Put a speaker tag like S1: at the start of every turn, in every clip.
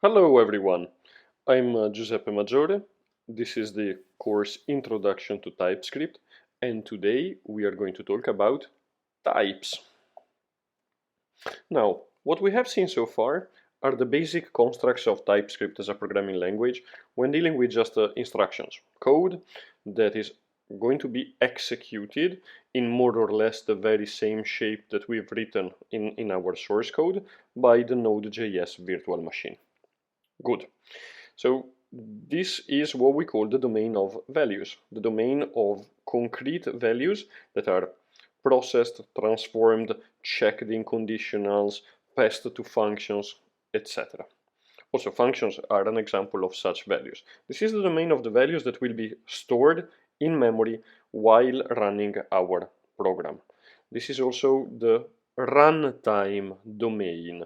S1: Hello everyone, I'm Giuseppe Maggiore. This is the course Introduction to Typescript, and today we are going to talk about types. Now, what we have seen so far are the basic constructs of TypeScript as a programming language when dealing with just instructions, code that is going to be executed in more or less the very same shape that we've written in our source code by the Node.js virtual machine. Good. So this is what we call the domain of values, the domain of concrete values that are processed, transformed, checked in conditionals, passed to functions, etc. Also, functions are an example of such values. This is the domain of the values that will be stored in memory while running our program. This is also the runtime domain,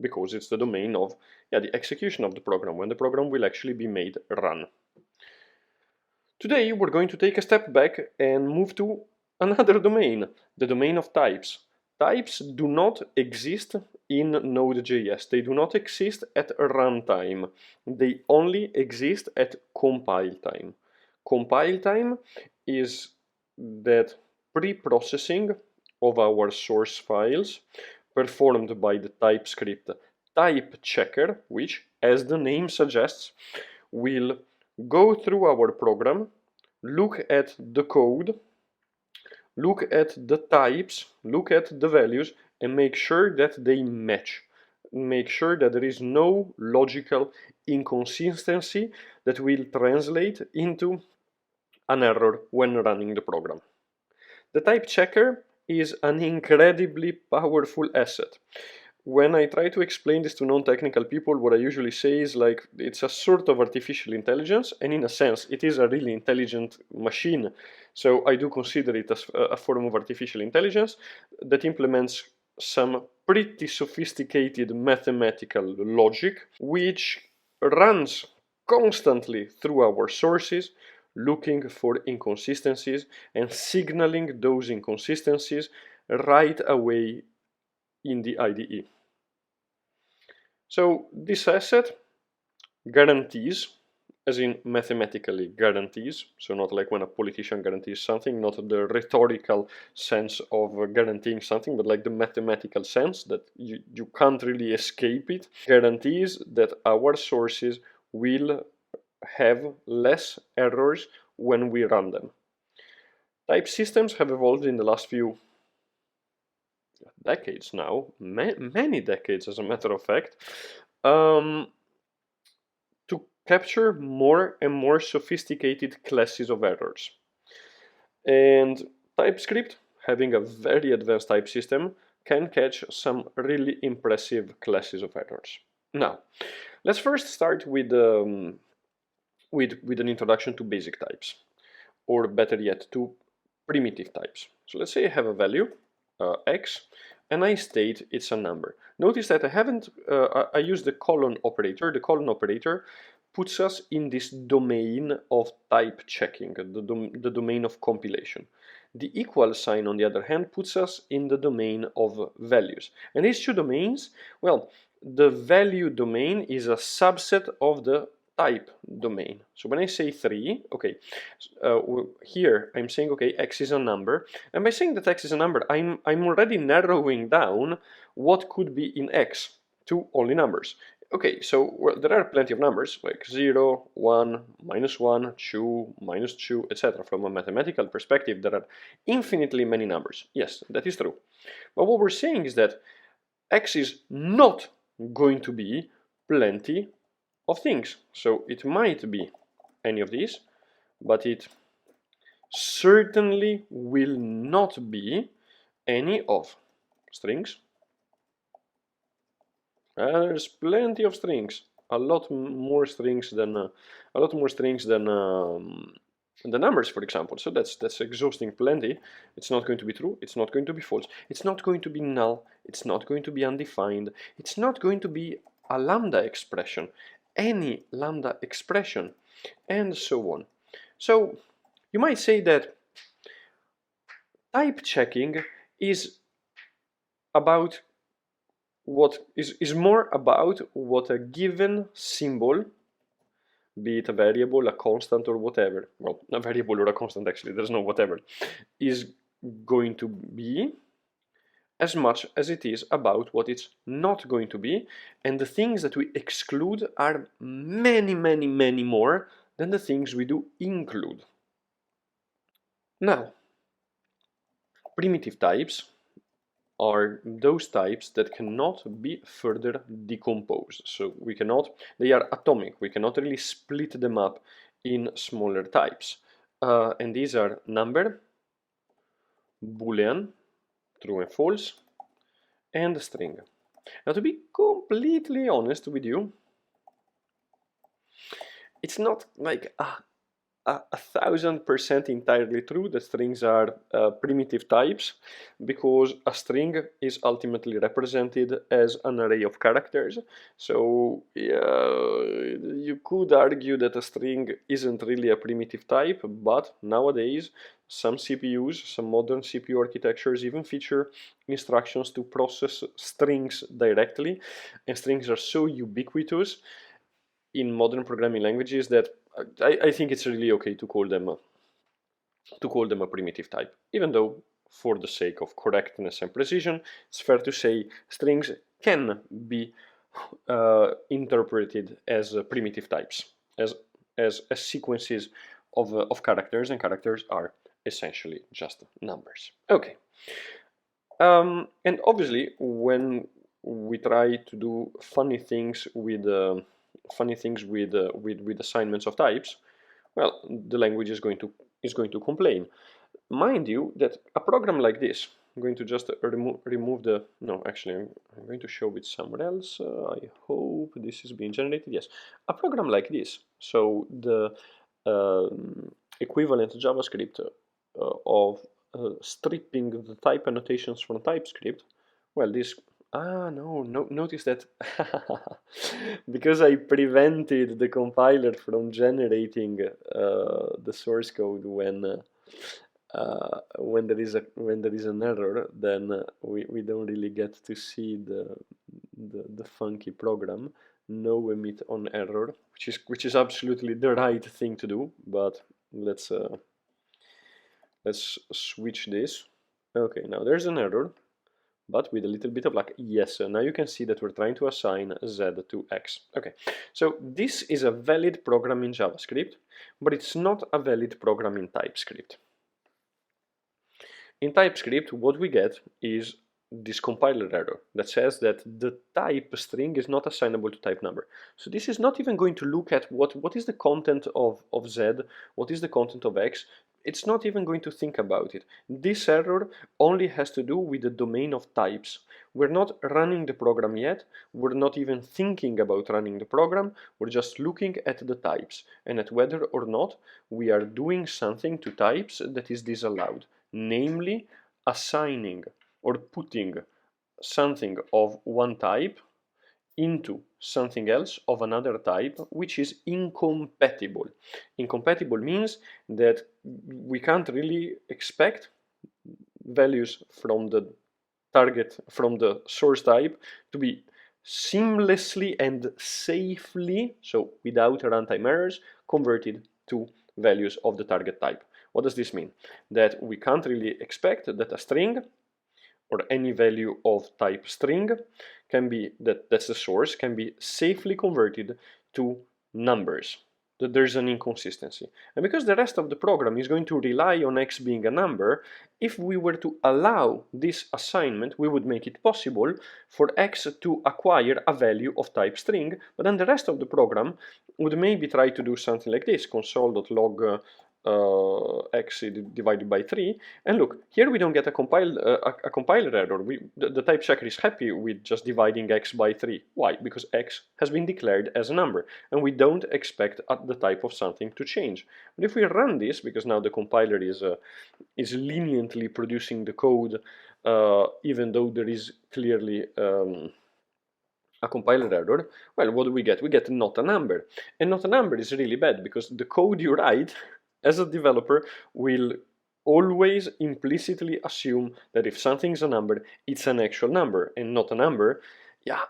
S1: because it's the domain of the execution of the program, when the program will actually be made run. Today we're going to take a step back and move to another domain, the domain of types. Types do not exist in Node.js. They do not exist at runtime. They only exist at compile time. Compile time is that pre-processing of our source files performed by the TypeScript type checker, which, as the name suggests, will go through our program, look at the code, look at the types, look at the values, and make sure that they match. Make sure that there is no logical inconsistency that will translate into an error when running the program. The type checker is an incredibly powerful asset. When I try to explain this to non-technical people, what I usually say is like it's a sort of artificial intelligence, and in a sense it is a really intelligent machine. So I do consider it as a form of artificial intelligence that implements some pretty sophisticated mathematical logic, which runs constantly through our sources, looking for inconsistencies and signaling those inconsistencies right away in the IDE. So this asset guarantees, as in mathematically guarantees, so not like when a politician guarantees something, not the rhetorical sense of guaranteeing something, but like the mathematical sense that you can't really escape it, guarantees that our sources will have less errors when we run them. Type systems have evolved in the last few decades now, many decades as a matter of fact, to capture more and more sophisticated classes of errors. And TypeScript, having a very advanced type system, can catch some really impressive classes of errors. Now, let's first start with an introduction to basic types, or better yet, to primitive types. So let's say I have a value, x, and I state it's a number. Notice that I use the colon operator. The colon operator puts us in this domain of type checking, the domain of compilation. The equal sign, on the other hand, puts us in the domain of values. And these two domains, well, the value domain is a subset of the type domain. So when I say 3, okay, here I'm saying, okay, x is a number, and by saying that x is a number, I'm already narrowing down what could be in x to only numbers. Okay, so well, there are plenty of numbers, like 0, 1, -1, 2, -2, etc. From a mathematical perspective, there are infinitely many numbers. Yes, that is true. But what we're saying is that x is not going to be plenty of things. So it might be any of these, but it certainly will not be any of strings. There's plenty of strings, a lot more strings than the numbers, for example. So that's exhausting plenty. It's not going to be true. It's not going to be false. It's not going to be null. It's not going to be undefined. It's not going to be a lambda expression, any lambda expression, and so on. So you might say that type checking is about what is more about what a given symbol, be it a variable, a constant, or whatever, well, a variable or a constant, actually, there's no whatever, is going to be, as much as it is about what it's not going to be, and the things that we exclude are many, many, many more than the things we do include. Now, primitive types are those types that cannot be further decomposed. So we cannot, they are atomic, we cannot really split them up in smaller types. And these are number, boolean, true and false, and string. Now, to be completely honest with you, it's not like a 1000% entirely true that strings are primitive types, because a string is ultimately represented as an array of characters. So you could argue that a string isn't really a primitive type, but nowadays some CPUs, some modern CPU architectures even feature instructions to process strings directly, and strings are so ubiquitous in modern programming languages that I think it's really okay to call them a primitive type, even though, for the sake of correctness and precision, it's fair to say strings can be interpreted as primitive types, as sequences of characters, and characters are essentially just numbers. Okay. And obviously, when we try to do funny things with assignments of types, well, the language is going to complain. Mind you that a program like this, I'm going to just remove the, no, actually I'm going to show it somewhere else. I hope this is being generated. Yes, a program like this, so the equivalent JavaScript of stripping the type annotations from TypeScript, well, this, no, notice that because I prevented the compiler from generating the source code when there is an error, then we don't really get to see the funky program. No emit on error, which is absolutely the right thing to do. But let's switch this. Okay, now there's an error, but with a little bit of luck, yes. So now you can see that we're trying to assign z to x. Okay, so this is a valid program in JavaScript, but it's not a valid program in TypeScript. In TypeScript, what we get is this compiler error that says that the type string is not assignable to type number. So this is not even going to look at what is the content of z, what is the content of x. It's not even going to think about it. This error only has to do with the domain of types. We're not running the program yet. We're not even thinking about running the program. We're just looking at the types and at whether or not we are doing something to types that is disallowed, namely assigning or putting something of one type into something else of another type, which is incompatible. Incompatible means that we can't really expect values from the target, from the source type, to be seamlessly and safely, so without runtime errors, converted to values of the target type. What does this mean? That we can't really expect that a string or any value of type string can be, that's the source, can be safely converted to numbers. That there's an inconsistency. And because the rest of the program is going to rely on x being a number, if we were to allow this assignment, we would make it possible for x to acquire a value of type string, but then the rest of the program would maybe try to do something like this, console.log x divided by 3, and look, here we don't get a compiler error. The type checker is happy with just dividing x by 3. Why? Because x has been declared as a number, and we don't expect the type of something to change. But if we run this, because now the compiler is leniently producing the code, even though there is clearly a compiler error, well, what do we get? We get not a number. And not a number is really bad, because the code you write as a developer will always implicitly assume that if something's a number, it's an actual number and not a number, yeah,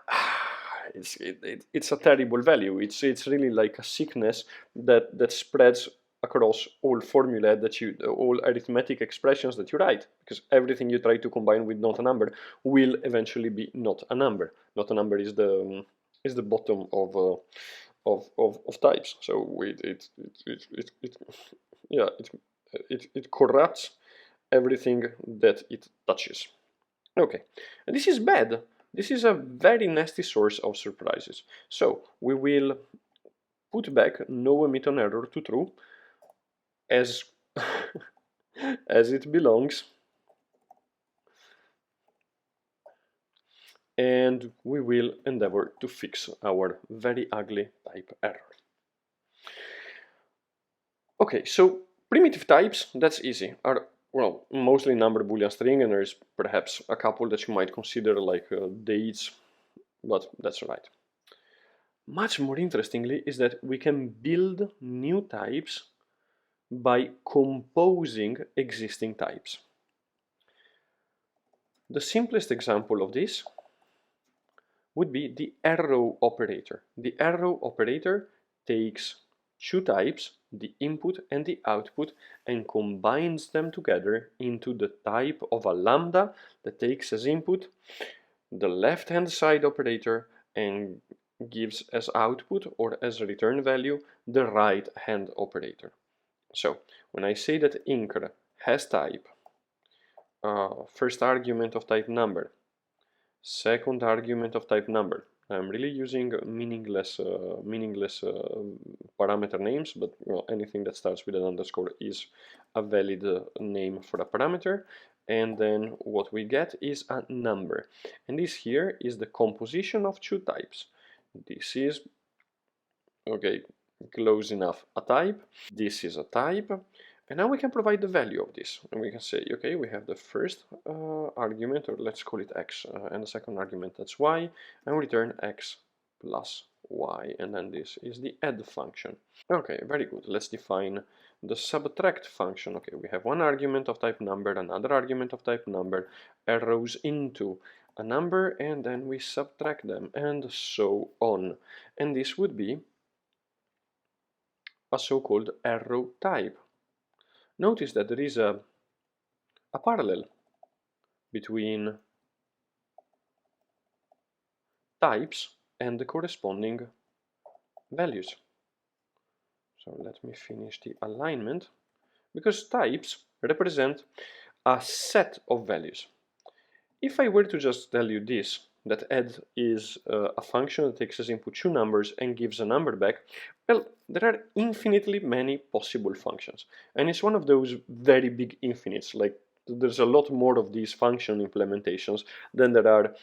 S1: it's a terrible value. It's really like a sickness that spreads across all formula that all arithmetic expressions that you write, because everything you try to combine with not a number will eventually be not a number. Not a number is the bottom of types. So yeah, it corrupts everything that it touches. Okay, and this is bad. This is a very nasty source of surprises. So we will put back no emit on error to true as as it belongs, and we will endeavor to fix our very ugly type error. Okay, so primitive types, that's easy, are, well, mostly number, boolean, string, and there's perhaps a couple that you might consider like dates, but that's right. Much more interestingly is that we can build new types by composing existing types. The simplest example of this would be the arrow operator. The arrow operator takes two types, the input and the output, and combines them together into the type of a lambda that takes as input the left-hand side operator and gives as output or as return value the right-hand operator. So when I say that incr has type first argument of type number, second argument of type number. I'm really using meaningless parameter names, but well, anything that starts with an underscore is a valid name for a parameter. And then what we get is a number. And this here is the composition of two types. This is, okay, close enough, a type. This is a type. And now we can provide the value of this, and we can say, okay, we have the first argument, or let's call it x, and the second argument, that's y, and we return x plus y, and then this is the add function. Okay, very good. Let's define the subtract function. Okay, we have one argument of type number, another argument of type number, arrows into a number, and then we subtract them, and so on. And this would be a so-called arrow type. Notice that there is a parallel between types and the corresponding values. So let me finish the alignment, because types represent a set of values. If I were to just tell you this, that add is a function that takes as input two numbers and gives a number back, well, there are infinitely many possible functions. And it's one of those very big infinites, like there's a lot more of these function implementations than there are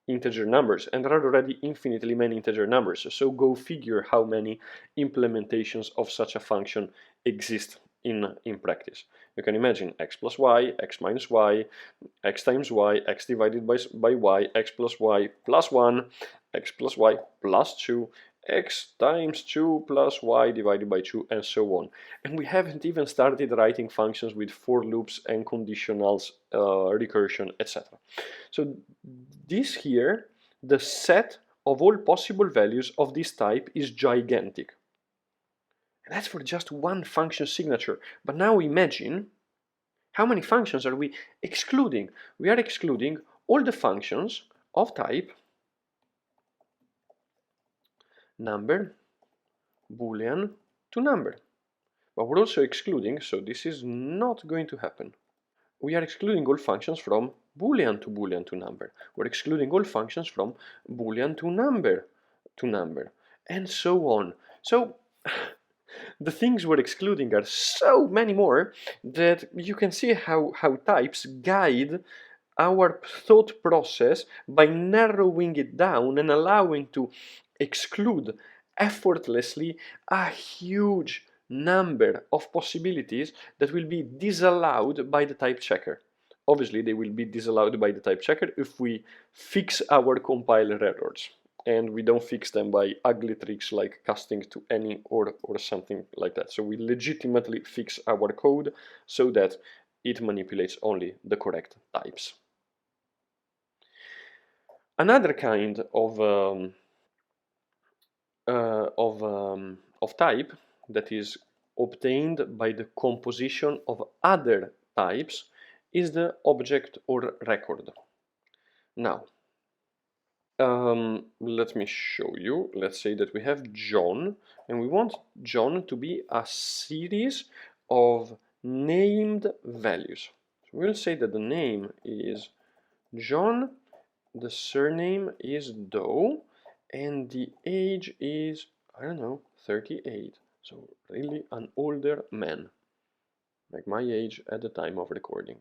S1: integer numbers, and there are already infinitely many integer numbers, so go figure how many implementations of such a function exist in practice. You can imagine x plus y, x minus y, x times y, x divided by y, x plus y plus 1, x plus y plus 2, x times 2 plus y divided by 2, and so on. And we haven't even started writing functions with for loops and conditionals, recursion, etc. So this here, the set of all possible values of this type is gigantic. And that's for just one function signature. But now imagine how many functions are we excluding? We are excluding all the functions of type number, boolean to number. But we're also excluding, so this is not going to happen. We are excluding all functions from boolean to number. We're excluding all functions from boolean to number, and so on. So the things we're excluding are so many more that you can see how types guide our thought process by narrowing it down and allowing to exclude effortlessly a huge number of possibilities that will be disallowed by the type checker. Obviously, they will be disallowed by the type checker if we fix our compiler errors, and we don't fix them by ugly tricks like casting to any or something like that. So we legitimately fix our code so that it manipulates only the correct types. Another kind of type that is obtained by the composition of other types is the object or record. Now, let me show you. Let's say that we have John, and we want John to be a series of named values. So we'll say that the name is John, the surname is Doe, and the age is, I don't know, 38. So really an older man, like my age at the time of recording.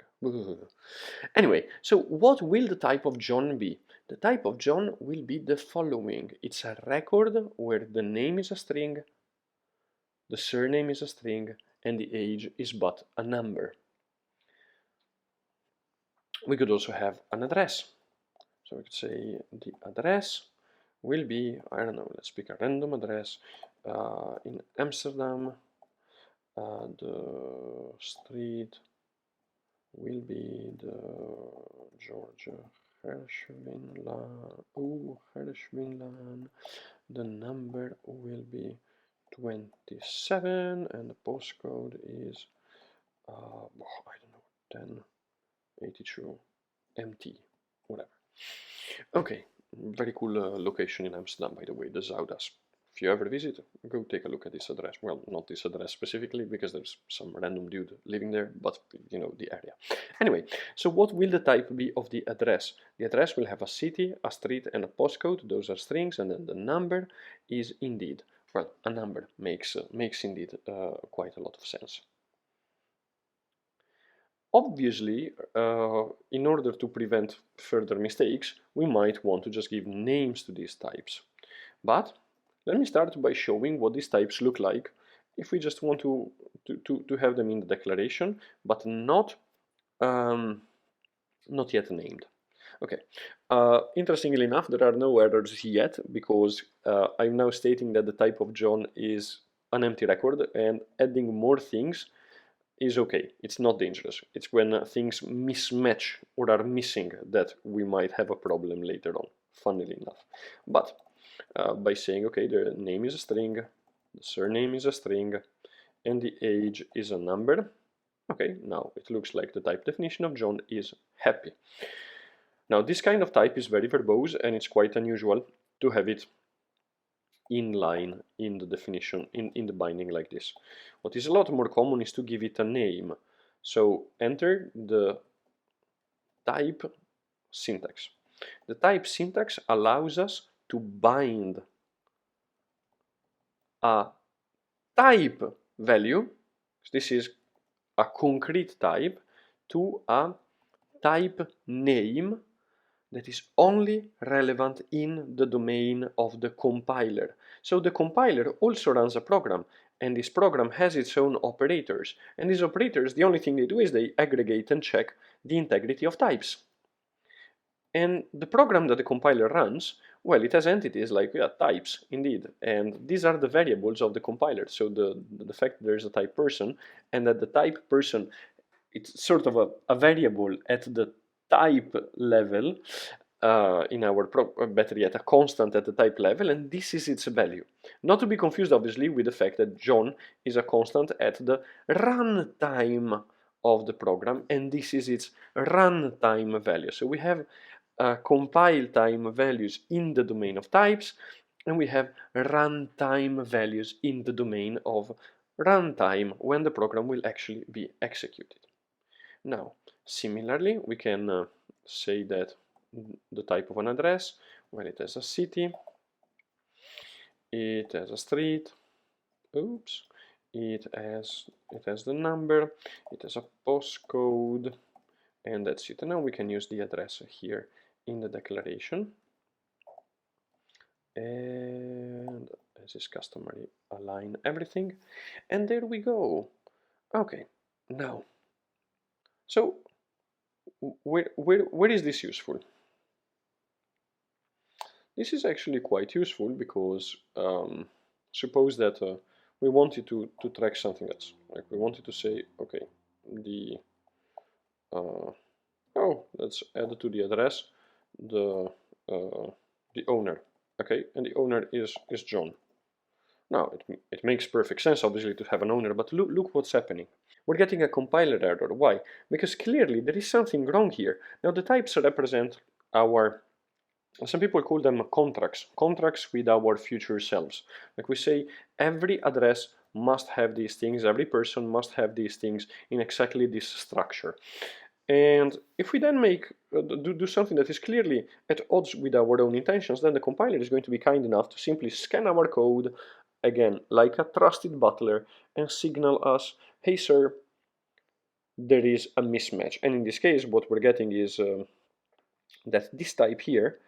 S1: Anyway, so what will the type of John be? The type of John will be the following. It's a record where the name is a string, the surname is a string, and the age is but a number. We could also have an address. So we could say the address will be, I don't know, let's pick a random address in Amsterdam. The street will be the Georgia Gershwinlaan. The number will be 27 and the postcode is I don't know, 1082 MT, whatever. Okay, very cool location in Amsterdam, by the way, the Zuidas. If you ever visit, go take a look at this address. Well, not this address specifically, because there's some random dude living there, but you know, the area. Anyway, so what will the type be of the address? The address will have a city, a street, and a postcode. Those are strings, and then the number is indeed, well, a number makes indeed quite a lot of sense. Obviously, in order to prevent further mistakes, we might want to just give names to these types. But let me start by showing what these types look like if we just want to have them in the declaration, but not yet named. Okay, interestingly enough, there are no errors yet, because I'm now stating that the type of John is an empty record, and adding more things is okay. It's not dangerous. It's when things mismatch or are missing that we might have a problem later on, funnily enough. But by saying, okay, the name is a string, the surname is a string, and the age is a number, okay, now it looks like the type definition of John is happy. Now, this kind of type is very verbose, and it's quite unusual to have it in line in the definition, in the binding like this. What is a lot more common is to give it a name. So enter the type syntax. The type syntax allows us to bind a type value, this is a concrete type, to a type name that is only relevant in the domain of the compiler. So the compiler also runs a program, and this program has its own operators, and these operators, the only thing they do is they aggregate and check the integrity of types. And the program that the compiler runs, well, it has entities like types, indeed, and these are the variables of the compiler. So the fact that there's a type person, and that the type person, it's sort of a variable at the type level, in our better yet, a constant at the type level, and this is its value. Not to be confused, obviously, with the fact that John is a constant at the runtime of the program, and this is its runtime value. So we have compile time values in the domain of types, and we have runtime values in the domain of runtime, when the program will actually be executed. Now, similarly, we can say that the type of an address, well, it has a city, it has a street, oops, it has the number, it has a postcode, and that's it. And now we can use the address here in the declaration, and as is customary, align everything, and there we go. Okay, now, so where is this useful? This is actually quite useful because suppose that we wanted to track something else. Like we wanted to say, okay, let's add to the address the the owner, okay, and the owner is John. Now it makes perfect sense, obviously, to have an owner, but look what's happening. We're getting a compiler error. Why? Because clearly there is something wrong here. Now the types represent our, some people call them contracts with our future selves. Like we say, every address must have these things, every person must have these things in exactly this structure. And if we then do something that is clearly at odds with our own intentions, then the compiler is going to be kind enough to simply scan our code, again, like a trusted butler, and signal us, hey sir, there is a mismatch. And in this case, what we're getting is that this type here,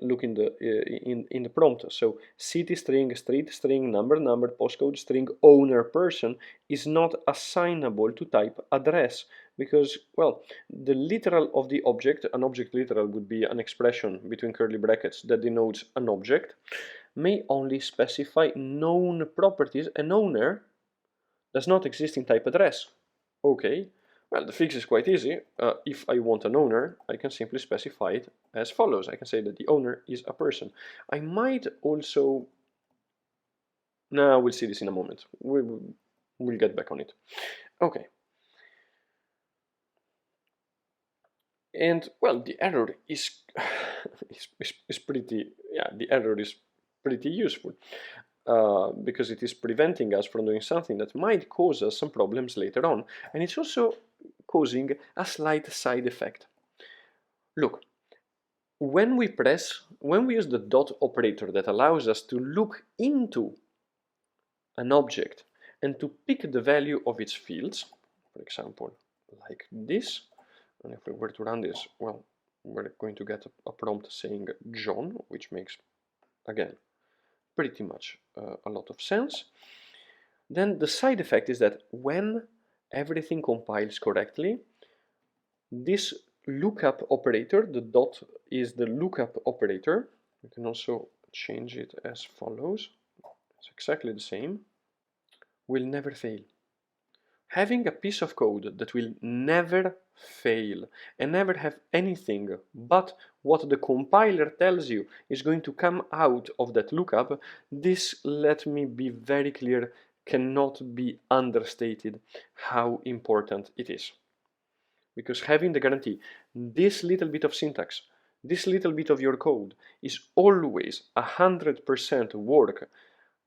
S1: look in the prompt, so city string, street string, number, postcode string, owner, person, is not assignable to type address, because, well, the literal of the object, an object literal would be an expression between curly brackets that denotes an object, may only specify known properties. An owner does not exist in type address. Okay, well, the fix is quite easy. If I want an owner, I can simply specify it as follows. I can say that the owner is a person. I might also... No, we'll see this in a moment. We'll get back on it. Okay. And, well, the error is, is pretty... Yeah, the error is pretty useful. Because it is preventing us from doing something that might cause us some problems later on. And it's also causing a slight side effect. Look, when we use the dot operator that allows us to look into an object and to pick the value of its fields, for example, like this, and if we were to run this, well, we're going to get a prompt saying John, which makes, again, pretty much a lot of sense. Then the side effect is that when everything compiles correctly, this lookup operator, the dot is the lookup operator. You can also change it as follows. It's exactly the same. Will never fail. Having a piece of code that will never fail and never have anything but what the compiler tells you is going to come out of that lookup, this, let me be very clear, cannot be understated how important it is. Because having the guarantee, this little bit of syntax, this little bit of your code is always 100% work,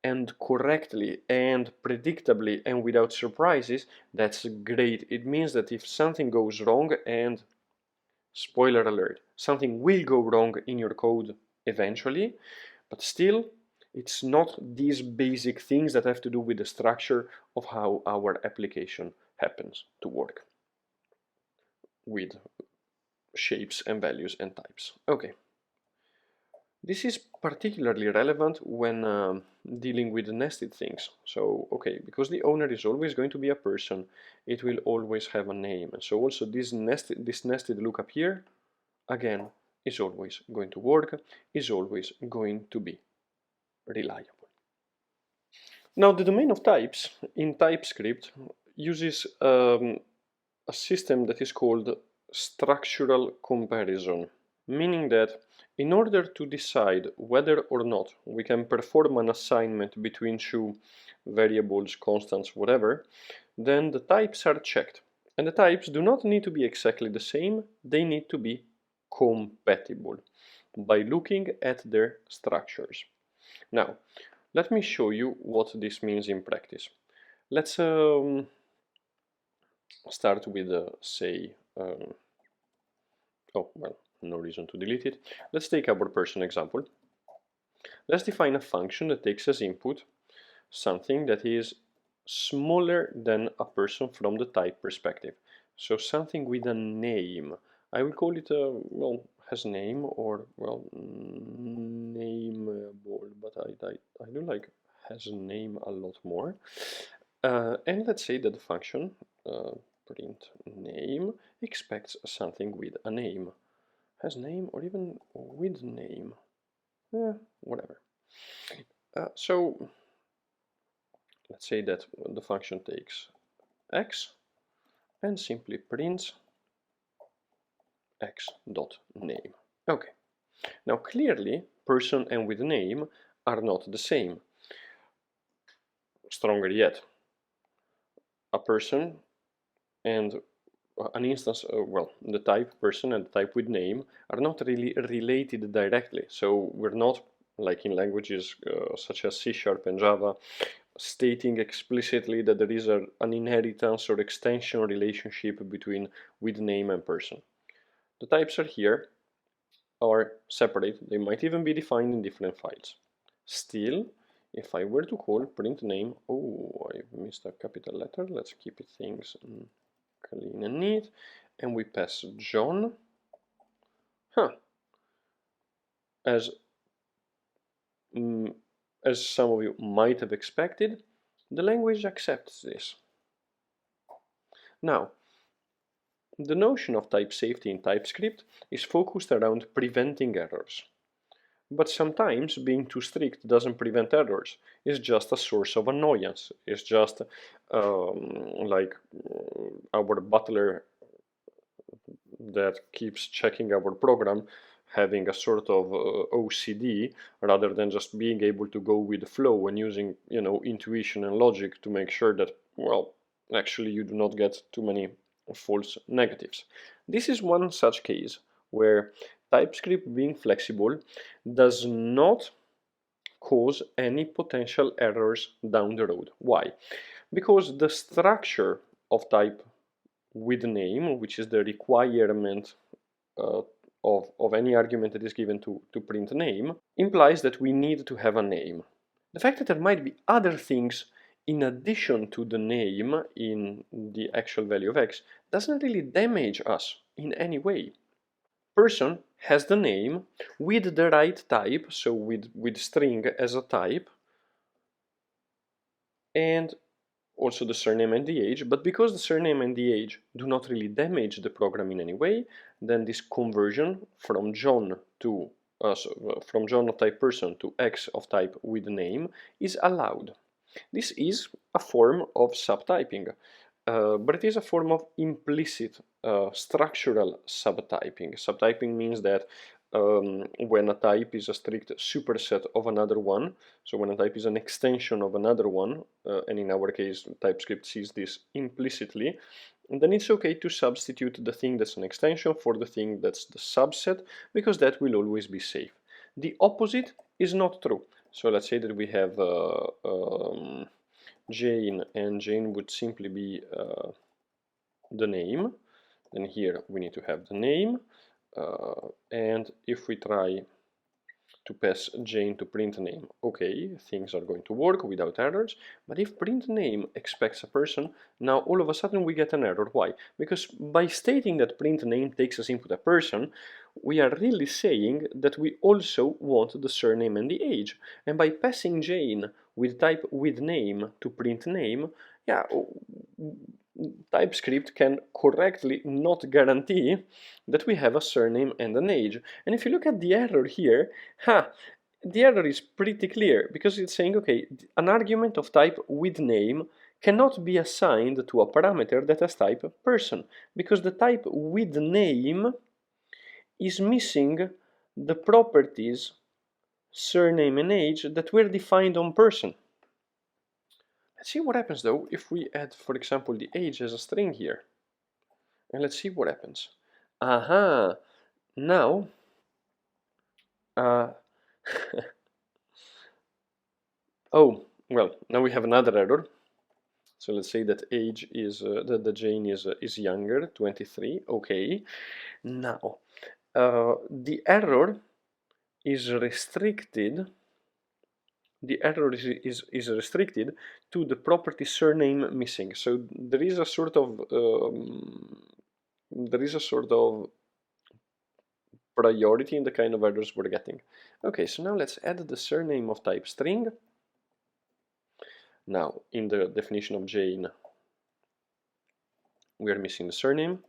S1: and correctly and predictably and without surprises, that's great. It means that if something goes wrong, and spoiler alert, something will go wrong in your code eventually, but still, it's not these basic things that have to do with the structure of how our application happens to work with shapes and values and types. Okay. This is particularly relevant when dealing with nested things. So, okay, because the owner is always going to be a person, it will always have a name. And so also this nested lookup here, again, is always going to work, is always going to be reliable. Now, the domain of types in TypeScript uses a system that is called structural comparison, meaning that in order to decide whether or not we can perform an assignment between two variables, constants, whatever, then the types are checked. And the types do not need to be exactly the same, they need to be compatible by looking at their structures. Now, let me show you what this means in practice. Let's start with, say, oh, well, no reason to delete it. Let's take our person example. Let's define a function that takes as input something that is smaller than a person from the type perspective. So something with a name. I will call it well, has name, or, well, nameable, but I do like has name a lot more. And let's say that the function print name expects something with a name. Has name, or even with name. Whatever. So let's say that the function takes x and simply prints x.name. Okay. Now clearly, person and with name are not the same. Stronger yet, a person and an instance, well, the type person and the type with name are not really related directly. So we're not, like in languages such as C# and Java, stating explicitly that there is an inheritance or extension relationship between with name and person. The types are here, are separate. They might even be defined in different files. Still, if I were to call print name, oh, I missed a capital letter. Let's keep things clean and neat, and we pass John. As some of you might have expected, the language accepts this. Now, the notion of type safety in TypeScript is focused around preventing errors. But sometimes being too strict doesn't prevent errors. It's just a source of annoyance. It's just like our butler that keeps checking our program having a sort of OCD rather than just being able to go with the flow and using, intuition and logic to make sure that, well, actually you do not get too many false negatives. This is one such case where TypeScript being flexible does not cause any potential errors down the road. Why? Because the structure of type with name, which is the requirement of any argument that is given to print name, implies that we need to have a name. The fact that there might be other things in addition to the name in the actual value of x doesn't really damage us in any way. Person has the name with the right type, so with string as a type, and also the surname and the age, but because the surname and the age do not really damage the program in any way, then this conversion from John to from John of type person to X of type with name is allowed. This is a form of subtyping, but it is a form of implicit structural subtyping. Subtyping means that when a type is a strict superset of another one, so when a type is an extension of another one, and in our case TypeScript sees this implicitly, then it's okay to substitute the thing that's an extension for the thing that's the subset, because that will always be safe. The opposite is not true. So let's say that we have Jane, and Jane would simply be the name. Then here we need to have the name, and if we try to pass Jane to print name, okay, things are going to work without errors. But if print name expects a person, now all of a sudden we get an error. Why? Because by stating that print name takes as input a person, we are really saying that we also want the surname and the age. And by passing Jane with type with name to print name, yeah, TypeScript can correctly not guarantee that we have a surname and an age. And if you look at the error here, the error is pretty clear, because it's saying, okay, an argument of type with name cannot be assigned to a parameter that has type person, because the type with name is missing the properties surname and age that were defined on person. Let's see what happens though if we add, for example, the age as a string here. And let's see what happens. Aha! Now, oh, well, now we have another error. So let's say that age is, that Jane is younger, 23, okay. Now, the error is restricted, restricted to the property surname missing. So there is a sort of priority in the kind of errors we're getting. Okay, so now let's add the surname of type string. Now, in the definition of Jane, we are missing the surname.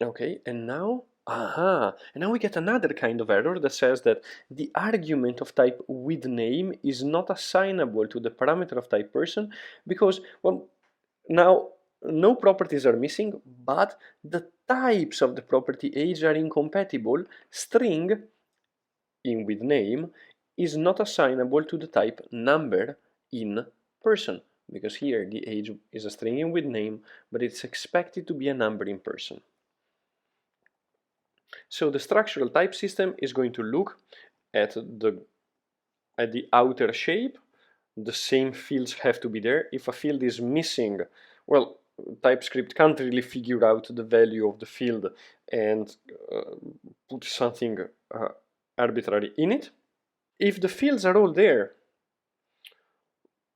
S1: Okay, and now, and now we get another kind of error that says that the argument of type with name is not assignable to the parameter of type person, because, well, now no properties are missing, but the types of the property age are incompatible. String in with name is not assignable to the type number in person, because here the age is a string in with name, but it's expected to be a number in person. So the structural type system is going to look at the outer shape. The same fields have to be there. If a field is missing, well, TypeScript can't really figure out the value of the field and put something arbitrary in it. If the fields are all there,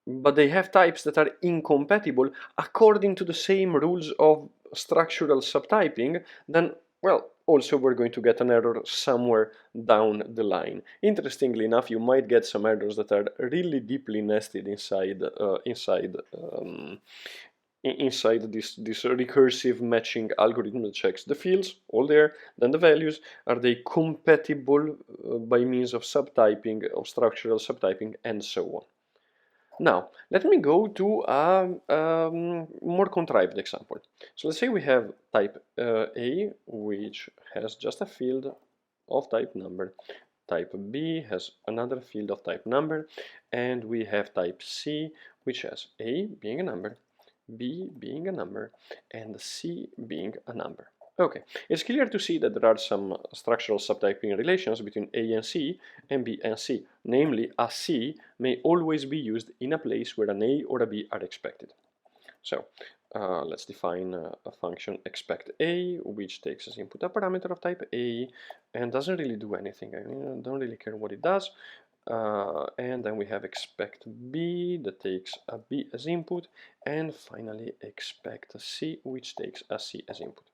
S1: but they have types that are incompatible according to the same rules of structural subtyping, then, well, also we're going to get an error somewhere down the line. Interestingly enough, you might get some errors that are really deeply nested inside this recursive matching algorithm that checks the fields, all there, then the values, are they compatible by means of subtyping, of structural subtyping, and so on. Now, let me go to a more contrived example. So let's say we have type A, which has just a field of type number. Type B has another field of type number. And we have type C, which has A being a number, B being a number, and C being a number. Okay, it's clear to see that there are some structural subtyping relations between A and C and B and C. Namely, a C may always be used in a place where an A or a B are expected. So let's define a function expect A, which takes as input a parameter of type A and doesn't really do anything. I mean, I don't really care what it does. And then we have expect B that takes a B as input, and finally expect C, which takes a C as input.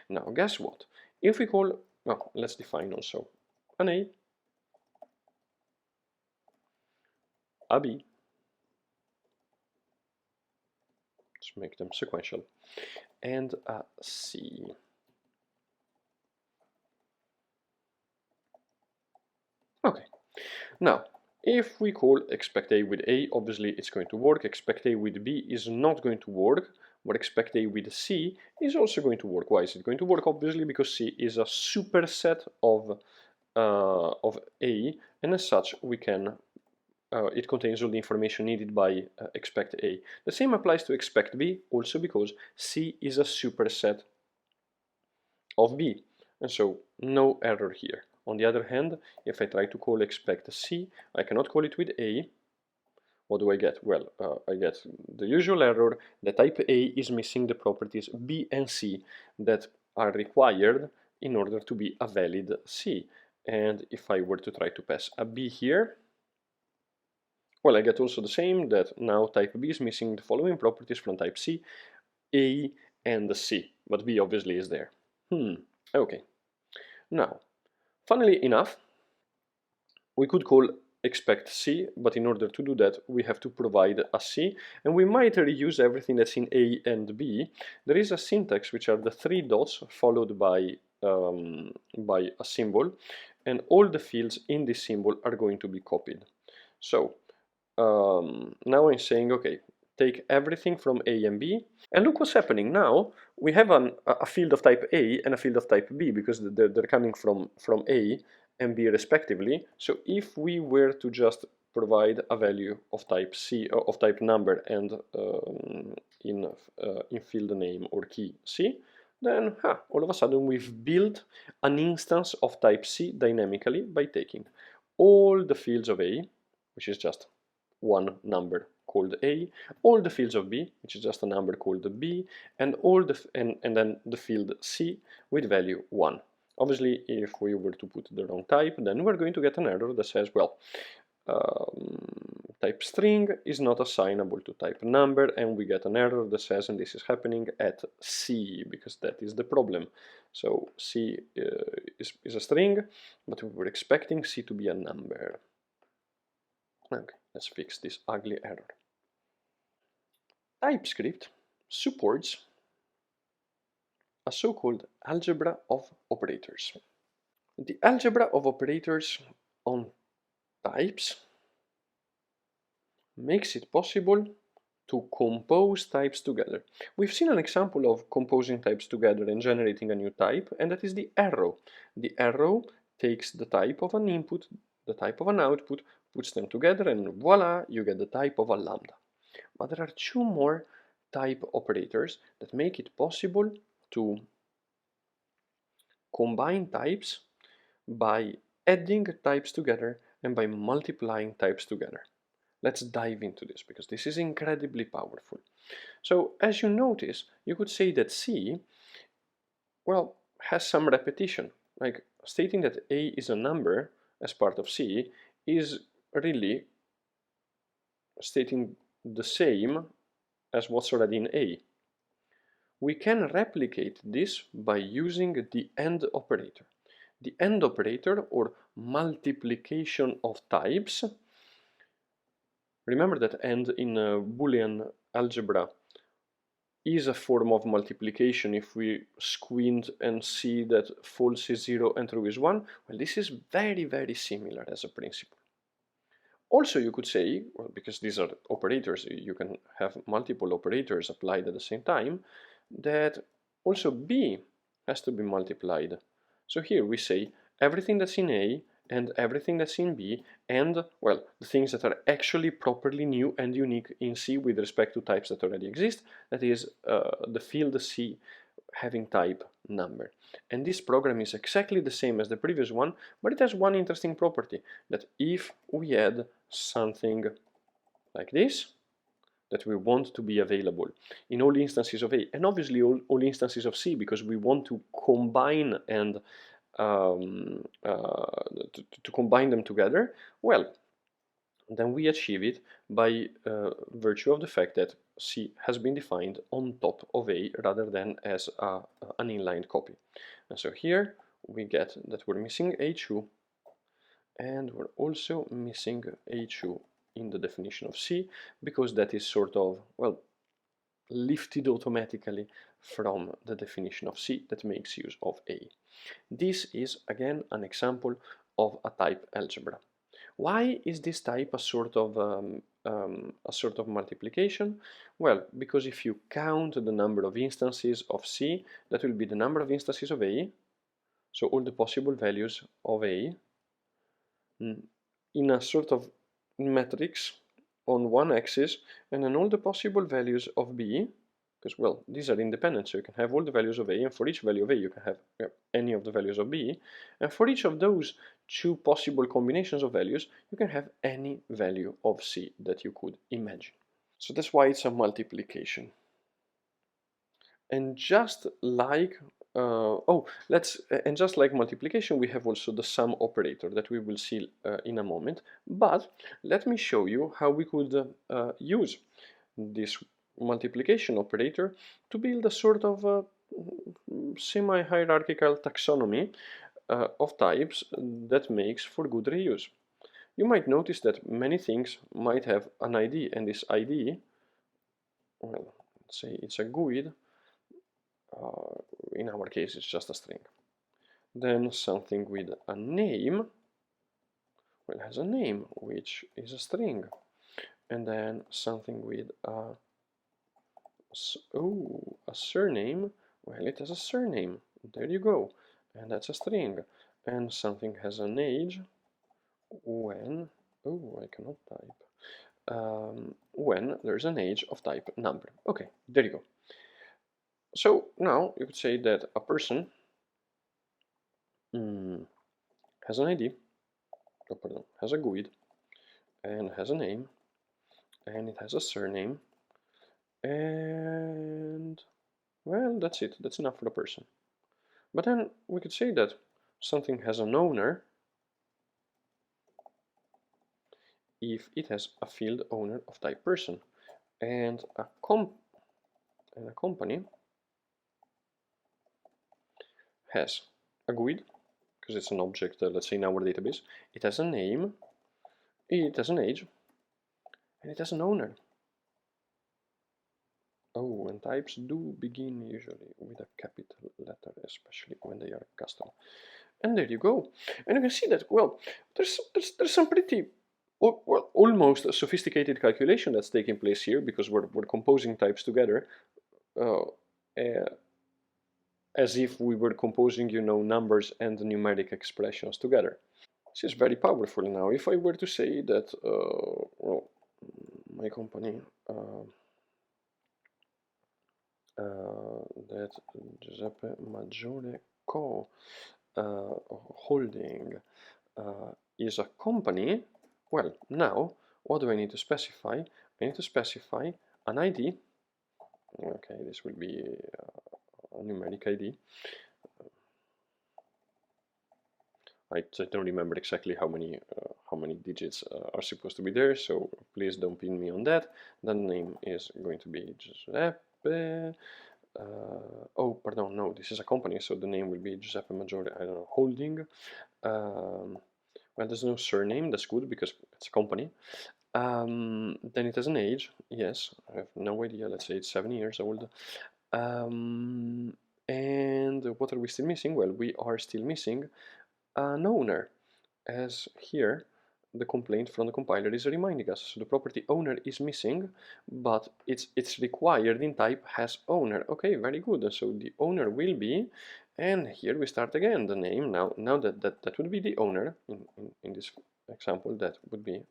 S1: Now, guess what? If we call, well, let's define also an a B, let's make them sequential, and a C. Okay, now, if we call expect A with A, obviously it's going to work. Expect A with B is not going to work, but expect A with C is also going to work. Why is it going to work? Obviously because C is a superset of A, and as such we can it contains all the information needed by expect A. The same applies to expect B, also because C is a superset of B, and so no error here. On the other hand, if I try to call expect C, I cannot call it with A. What do I get? Well, I get the usual error that type A is missing the properties B and C that are required in order to be a valid C. And if I were to try to pass a B here, well, I get also the same, that now type B is missing the following properties from type C, A and C, but B obviously is there. Okay. Now, funnily enough, we could call expect C, but in order to do that, we have to provide a C, and we might reuse everything that's in A and B. There is a syntax, which are the 3 dots followed by a symbol, and all the fields in this symbol are going to be copied. So now I'm saying, okay, take everything from A and B, and look what's happening now. We have a field of type A and a field of type B, because they're coming from A and B respectively. So if we were to just provide a value of type C, of type number, and in field name or key C, then all of a sudden we've built an instance of type C dynamically by taking all the fields of A, which is just one number called A, all the fields of B, which is just a number called B, and all the and then the field C with value 1. Obviously, if we were to put the wrong type, then we're going to get an error that says, well, type string is not assignable to type number, and we get an error that says, and this is happening at C, because that is the problem. So C is a string, but we were expecting C to be a number. Okay, let's fix this ugly error. TypeScript supports a so-called algebra of operators. The algebra of operators on types makes it possible to compose types together. We've seen an example of composing types together and generating a new type, and that is the arrow. The arrow takes the type of an input, the type of an output, puts them together, and voila, you get the type of a lambda. But there are two more type operators that make it possible to combine types by adding types together and by multiplying types together. Let's dive into this because this is incredibly powerful. So as you notice, you could say that C, well, has some repetition. Like stating that A is a number as part of C is really stating the same as what's already in A. We can replicate this by using the AND operator. The AND operator, or multiplication of types. Remember that AND in Boolean algebra is a form of multiplication if we squint and see that false is 0 and true is 1. Well, this is very, very similar as a principle. Also, you could say, well, because these are operators, you can have multiple operators applied at the same time, that also B has to be multiplied. So here we say everything that's in A and everything that's in B, and, well, the things that are actually properly new and unique in C with respect to types that already exist, that is the field C having type number. And this program is exactly the same as the previous one, but it has one interesting property, that if we add something like this, that we want to be available in all instances of A, and obviously all instances of C, because we want to combine and to combine them together, well, then we achieve it by virtue of the fact that C has been defined on top of A rather than as an inline copy. And so here we get that we're missing A2, and we're also missing A2 in the definition of C, because that is sort of, well, lifted automatically from the definition of C that makes use of A. This is again an example of a type algebra. Why is this type a sort of multiplication? Well, because if you count the number of instances of C, that will be the number of instances of A, so all the possible values of A, in a sort of matrix on one axis, and then all the possible values of B, because, well, these are independent, so you can have all the values of A, and for each value of A you can have any of the values of B, and for each of those two possible combinations of values you can have any value of C that you could imagine. So that's why it's a multiplication. And just like just like multiplication, we have also the sum operator that we will see in a moment. But let me show you how we could use this multiplication operator to build a sort of semi-hierarchical taxonomy of types that makes for good reuse. You might notice that many things might have an ID, and this ID, well, let's say it's a GUID. In our case it's just a string. Then something with a name, well, has a name which is a string, and then something with a surname, well, it has a surname, there you go, and that's a string. And something has an age when, I cannot type, when there's an age of type number. Okay, there you go. So now you could say that a person has an ID, has a GUID, and has a name, and it has a surname, and, well, that's it. That's enough for the person. But then we could say that something has an owner if it has a field owner of type person, and a company has a GUID, because it's an object, let's say in our database. It has a name, it has an age, and it has an owner. Oh, and types do begin usually with a capital letter, especially when they are custom. And there you go. And you can see that, well, there's some pretty well, almost a sophisticated calculation that's taking place here, because we're composing types together uh, as if we were composing, numbers and numeric expressions together. This is very powerful. Now, if I were to say that, well, my company, that Giuseppe Maggiore Co. Holding is a company, well, now, what do I need to specify? I need to specify an ID. Okay, this will be a numeric ID. I don't remember exactly how many digits are supposed to be there, so please don't pin me on that. The name is going to be Giuseppe. Oh, pardon, no, this is a company, so the name will be Giuseppe Maggiore, I don't know, Holding. Well, there's no surname, that's good because it's a company. Then it has an age, yes, I have no idea, let's say it's 7 years old. And what are we still missing? Well, we are still missing an owner, as here the complaint from the compiler is reminding us. So the property owner is missing, but it's required in type has owner. Okay, very good. So the owner will be, and here we start again. The name now that would be the owner in this example. That would be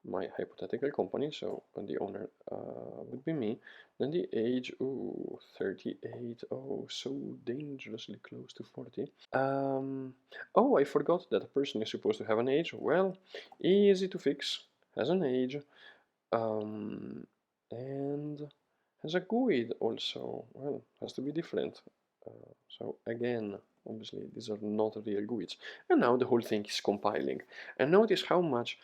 S1: my hypothetical company, so the owner would be me. Then the age, ooh, 38, oh, so dangerously close to 40. Oh, I forgot that a person is supposed to have an age. Well, easy to fix, has an age, and has a GUID also. Well, has to be different. So again, obviously these are not real GUIDs. And now the whole thing is compiling. And notice how much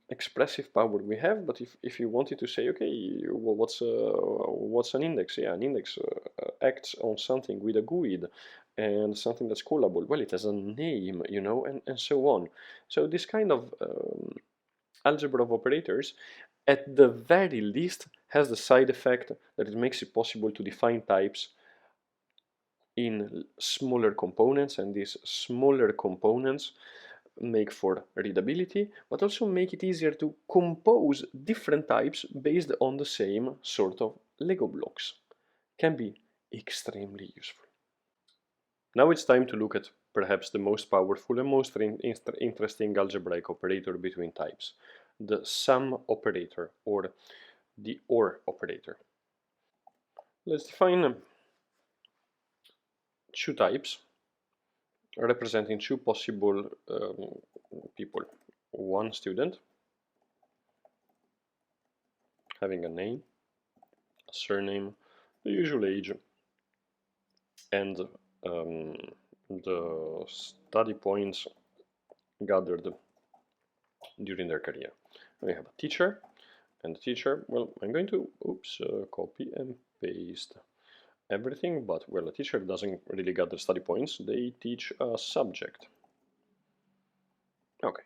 S1: expressive power we have. But if you wanted to say, okay, well, what's an index? Yeah, an index acts on something with a GUID and something that's callable. Well, it has a name, and so on. So this kind of algebra of operators, at the very least, has the side effect that it makes it possible to define types in smaller components, and these smaller components make for readability, but also make it easier to compose different types based on the same sort of Lego blocks. Can be extremely useful. Now it's time to look at perhaps the most powerful and most interesting algebraic operator between types, the sum operator, or the OR operator. Let's define two types representing two possible people. One student having a name, a surname, the usual age, and the study points gathered during their career. We have a teacher, and the teacher, well, I'm going to, copy and paste everything, but, well, a teacher doesn't really gather study points, they teach a subject. Okay,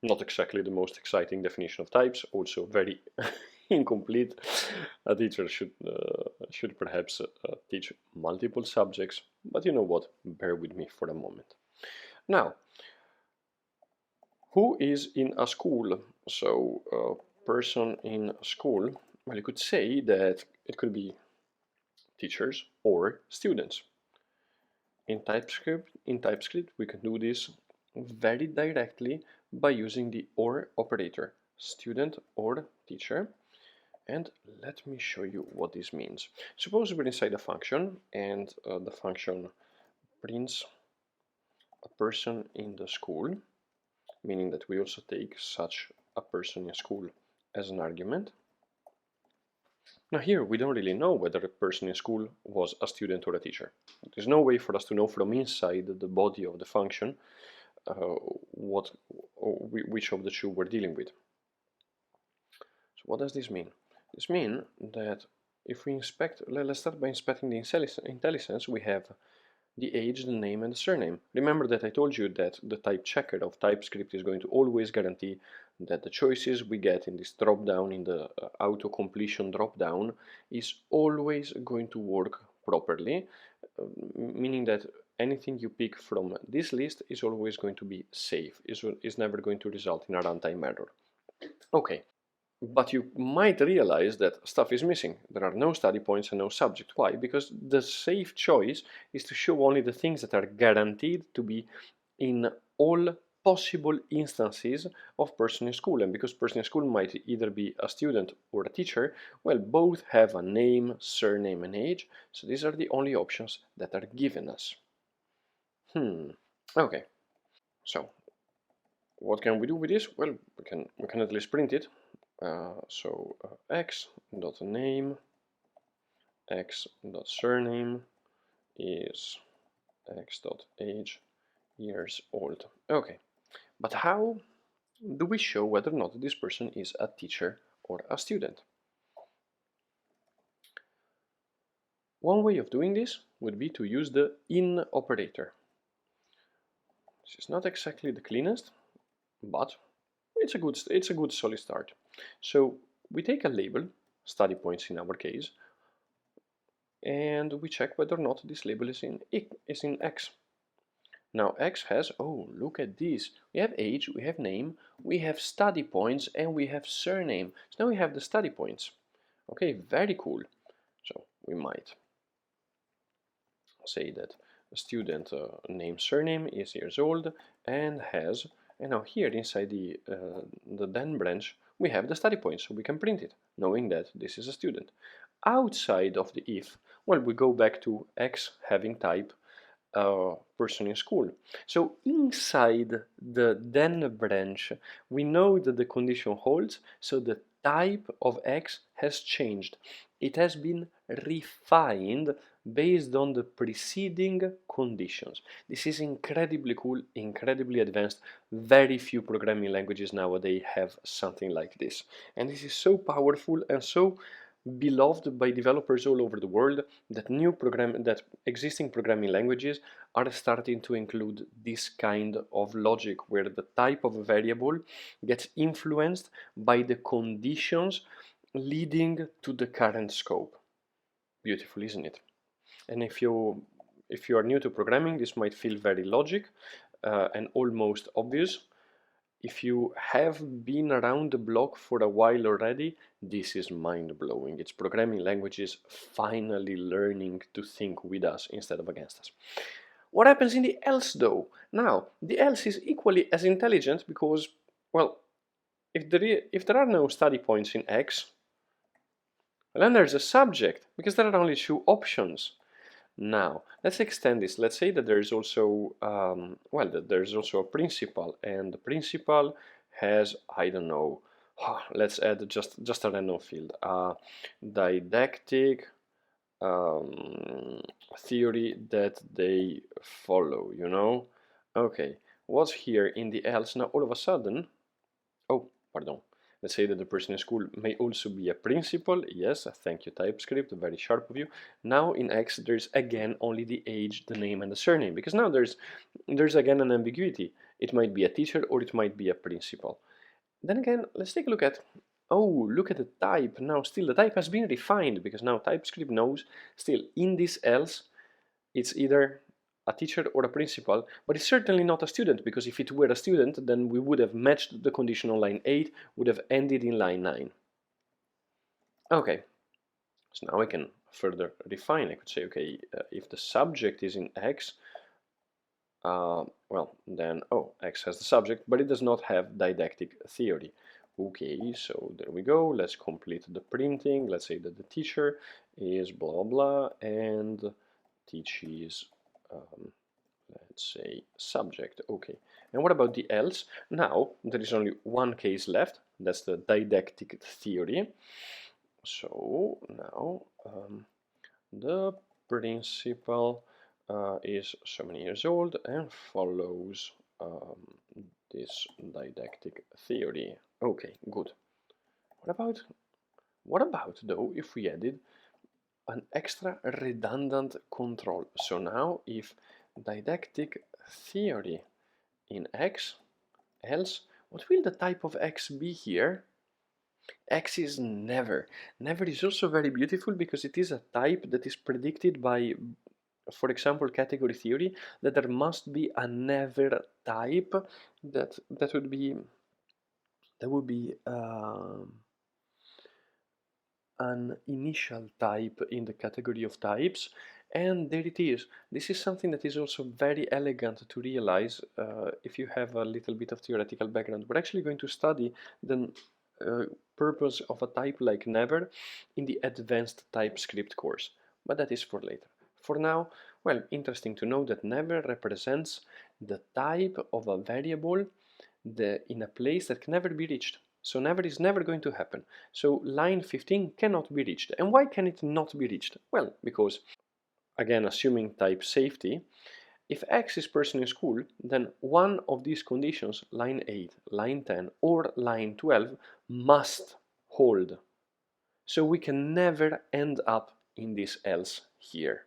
S1: not exactly the most exciting definition of types, also very incomplete. A teacher should perhaps teach multiple subjects, but you know what, bear with me for a moment. Now, who is in a school? So a person in school, well, you could say that it could be teachers or students. In TypeScript, we can do this very directly by using the OR operator, student or teacher. And let me show you what this means. Suppose we're inside a function, and the function prints a person in the school, meaning that we also take such a person in school as an argument. Now here we don't really know whether a person in school was a student or a teacher. There's no way for us to know from inside the body of the function which of the two we're dealing with. So what does this mean? This means that if we inspect, let's start by inspecting the IntelliSense. We have the age, the name, and the surname. Remember that I told you that the type checker of TypeScript is going to always guarantee that the choices we get in this drop-down, in the auto-completion drop-down, is always going to work properly, meaning that anything you pick from this list is always going to be safe, is never going to result in a runtime error. Okay, but you might realize that stuff is missing. There are no study points and no subject. Why? Because the safe choice is to show only the things that are guaranteed to be in all possible instances of person in school. And because person in school might either be a student or a teacher, well, both have a name, surname, and age. So these are the only options that are given us. Okay. So what can we do with this? Well, we can at least print it. X dot name, X dot surname is X dot age years old. Okay, but how do we show whether or not this person is a teacher or a student? One way of doing this would be to use the in operator. This is not exactly the cleanest, but it's a good solid start. So we take a label, study points in our case, and we check whether or not this label is in X. Now X has, oh, look at this. We have age, we have name, we have study points, and we have surname. So now we have the study points. Okay, very cool. So we might say that a student name surname is years old and has, and now here inside the then branch we have the study points, so we can print it knowing that this is a student. Outside of the if, well, we go back to X having type person in school. So inside the then branch we know that the condition holds, so the type of X has changed. It has been refined based on the preceding conditions. This is incredibly cool, incredibly advanced. Very few programming languages nowadays have something like this. And this is so powerful and so beloved by developers all over the world that existing programming languages are starting to include this kind of logic where the type of a variable gets influenced by the conditions leading to the current scope. Beautiful, isn't it? And if you are new to programming, this might feel very logic and almost obvious. If you have been around the block for a while already, this is mind-blowing. It's programming languages finally learning to think with us instead of against us. What happens in the else though? Now, the else is equally as intelligent because, well, if there are no study points in X, then there's a subject because there are only two options. Now, let's extend this. Let's say that there's also, that there's also a principal, and the principal has, I don't know, let's add just a random field, didactic theory that they follow, you know? Okay, what's here in the else? Now, all of a sudden, oh, pardon. Let's say that the person in school may also be a principal. Yes, thank you, Typescript, very sharp of you. Now in X, there's again only the age, the name, and the surname, because now there's again an ambiguity. It might be a teacher or it might be a principal. Then again, let's take a look at, oh, look at the type. Now still the type has been refined because now Typescript knows still in this else, it's either a teacher or a principal, but it's certainly not a student, because if it were a student, then we would have matched the condition on line 8, would have ended in line 9. Okay, so now I can further refine. I could say, okay, if the subject is in X, well, then, oh, X has the subject, but it does not have didactic theory. Okay, so there we go. Let's complete the printing. Let's say that the teacher is blah blah and teaches let's say subject. Okay, and what about the else? Now there is only one case left, that's the didactic theory. So now the principal is so many years old and follows this didactic theory. Okay, good. What about though if we added an extra redundant control? So now if didactic theory in X, else, what will the type of X be here? X is never. Never is also very beautiful because it is a type that is predicted by for example, category theory, that there must be a never type that would be an initial type in the category of types, and there it is. This is something that is also very elegant to realize if you have a little bit of theoretical background. We're actually going to study the purpose of a type like never in the advanced TypeScript course, but that is for later. For now, well, interesting to know that never represents the type of a variable in a place that can never be reached. So never is never going to happen. So line 15 cannot be reached. And why can it not be reached? Well, because, again, assuming type safety, if X is person in school, then one of these conditions, line 8, line 10, or line 12, must hold. So we can never end up in this else here.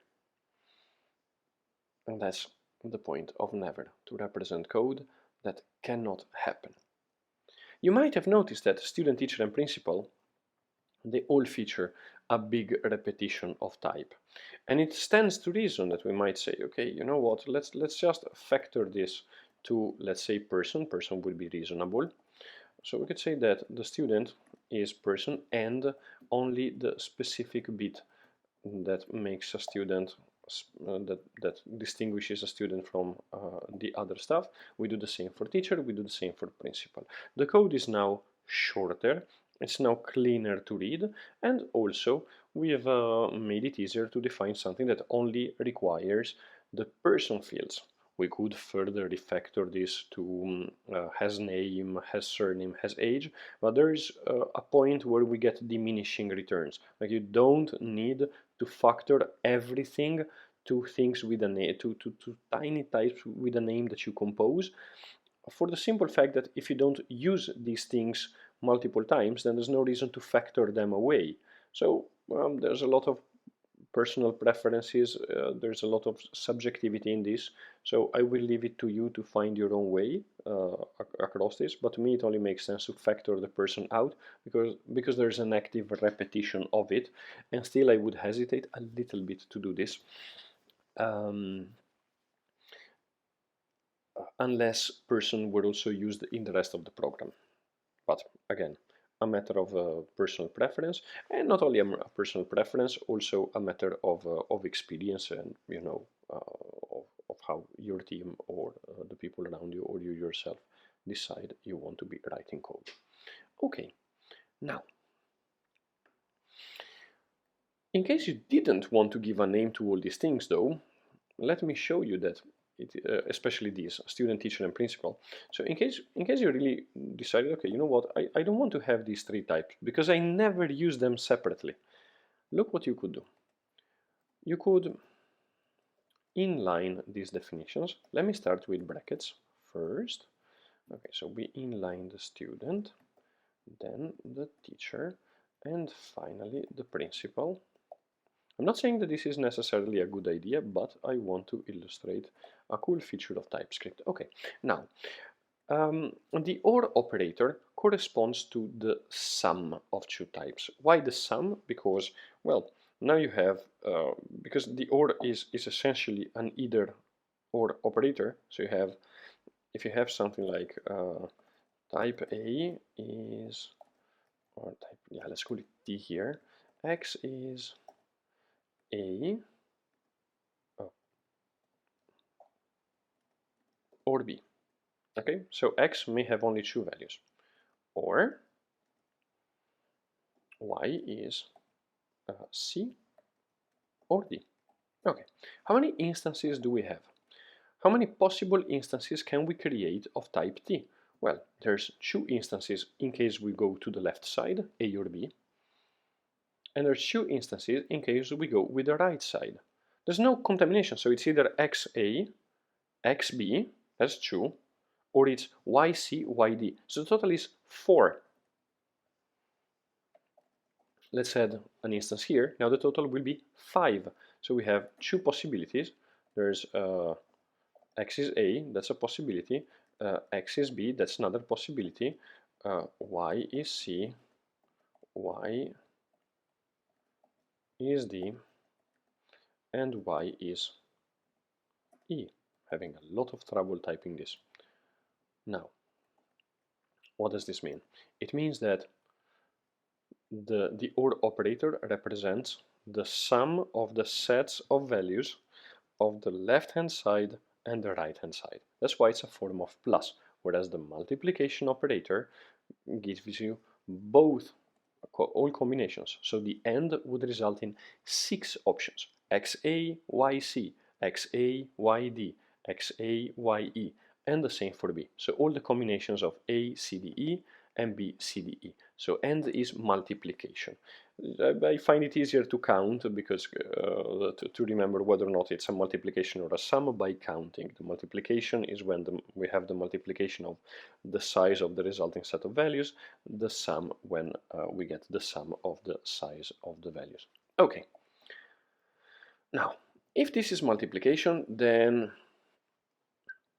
S1: And that's the point of never, to represent code that cannot happen. You might have noticed that student, teacher, and principal, they all feature a big repetition of type. And it stands to reason that we might say, okay, you know what, let's just factor this to, let's say, person. Person would be reasonable. So we could say that the student is person and only the specific bit that makes a student that distinguishes a student from the other stuff. We do the same for teacher, we do the same for principal. The code is now shorter, it's now cleaner to read, and also we have made it easier to define something that only requires the person fields. We could further refactor this to has name, has surname, has age, but there is a point where we get diminishing returns. Like you don't need to factor everything to things with a name, to tiny types with a name that you compose, for the simple fact that if you don't use these things multiple times, then there's no reason to factor them away. So there's a lot of personal preferences, there's a lot of subjectivity in this, so I will leave it to you to find your own way across this, but to me it only makes sense to factor the person out because there's an active repetition of it, and still I would hesitate a little bit to do this unless person were also used in the rest of the program. But again, a matter of personal preference, and not only a personal preference, also a matter of experience and, you know, of how your team or the people around you or you yourself decide you want to be writing code. Okay, now, in case you didn't want to give a name to all these things though, let me show you that especially these student, teacher, and principal. So in case you really decided, okay, you know what, I don't want to have these three types because I never use them separately. Look what you could do. You could inline these definitions. Let me start with brackets first. Okay, so we inline the student, then the teacher, and finally the principal. I'm not saying that this is necessarily a good idea, but I want to illustrate a cool feature of TypeScript. Okay, now, the OR operator corresponds to the sum of two types. Why the sum? Because, well, now you have, because the OR is essentially an either OR operator, so you have, if you have something like type A is, or type, yeah, let's call it T here, X is A or B. Okay, so X may have only two values, or Y is C or D. Okay, how many instances do we have? How many possible instances can we create of type T? Well, there's two instances in case we go to the left side, A or B, and there's two instances in case we go with the right side. There's no contamination, so it's either XA, XB, that's 2, or it's YC, YD. So the total is 4. Let's add an instance here. Now the total will be 5. So we have two possibilities. There's X is A, that's a possibility. X is B, that's another possibility. Y is C, Y is D, and Y is E. Having a lot of trouble typing this. Now, what does this mean? It means that the OR operator represents the sum of the sets of values of the left-hand side and the right-hand side. That's why it's a form of plus, whereas the multiplication operator gives you both, all combinations. So the AND would result in 6 options: XA, YC, XA, YD, XA, YE, and the same for B. So all the combinations of A, C, D, E, and B, C, D, E. So AND is multiplication. I find it easier to count because to remember whether or not it's a multiplication or a sum by counting. The multiplication is when we have the multiplication of the size of the resulting set of values, the sum when we get the sum of the size of the values. Okay. Now, if this is multiplication, then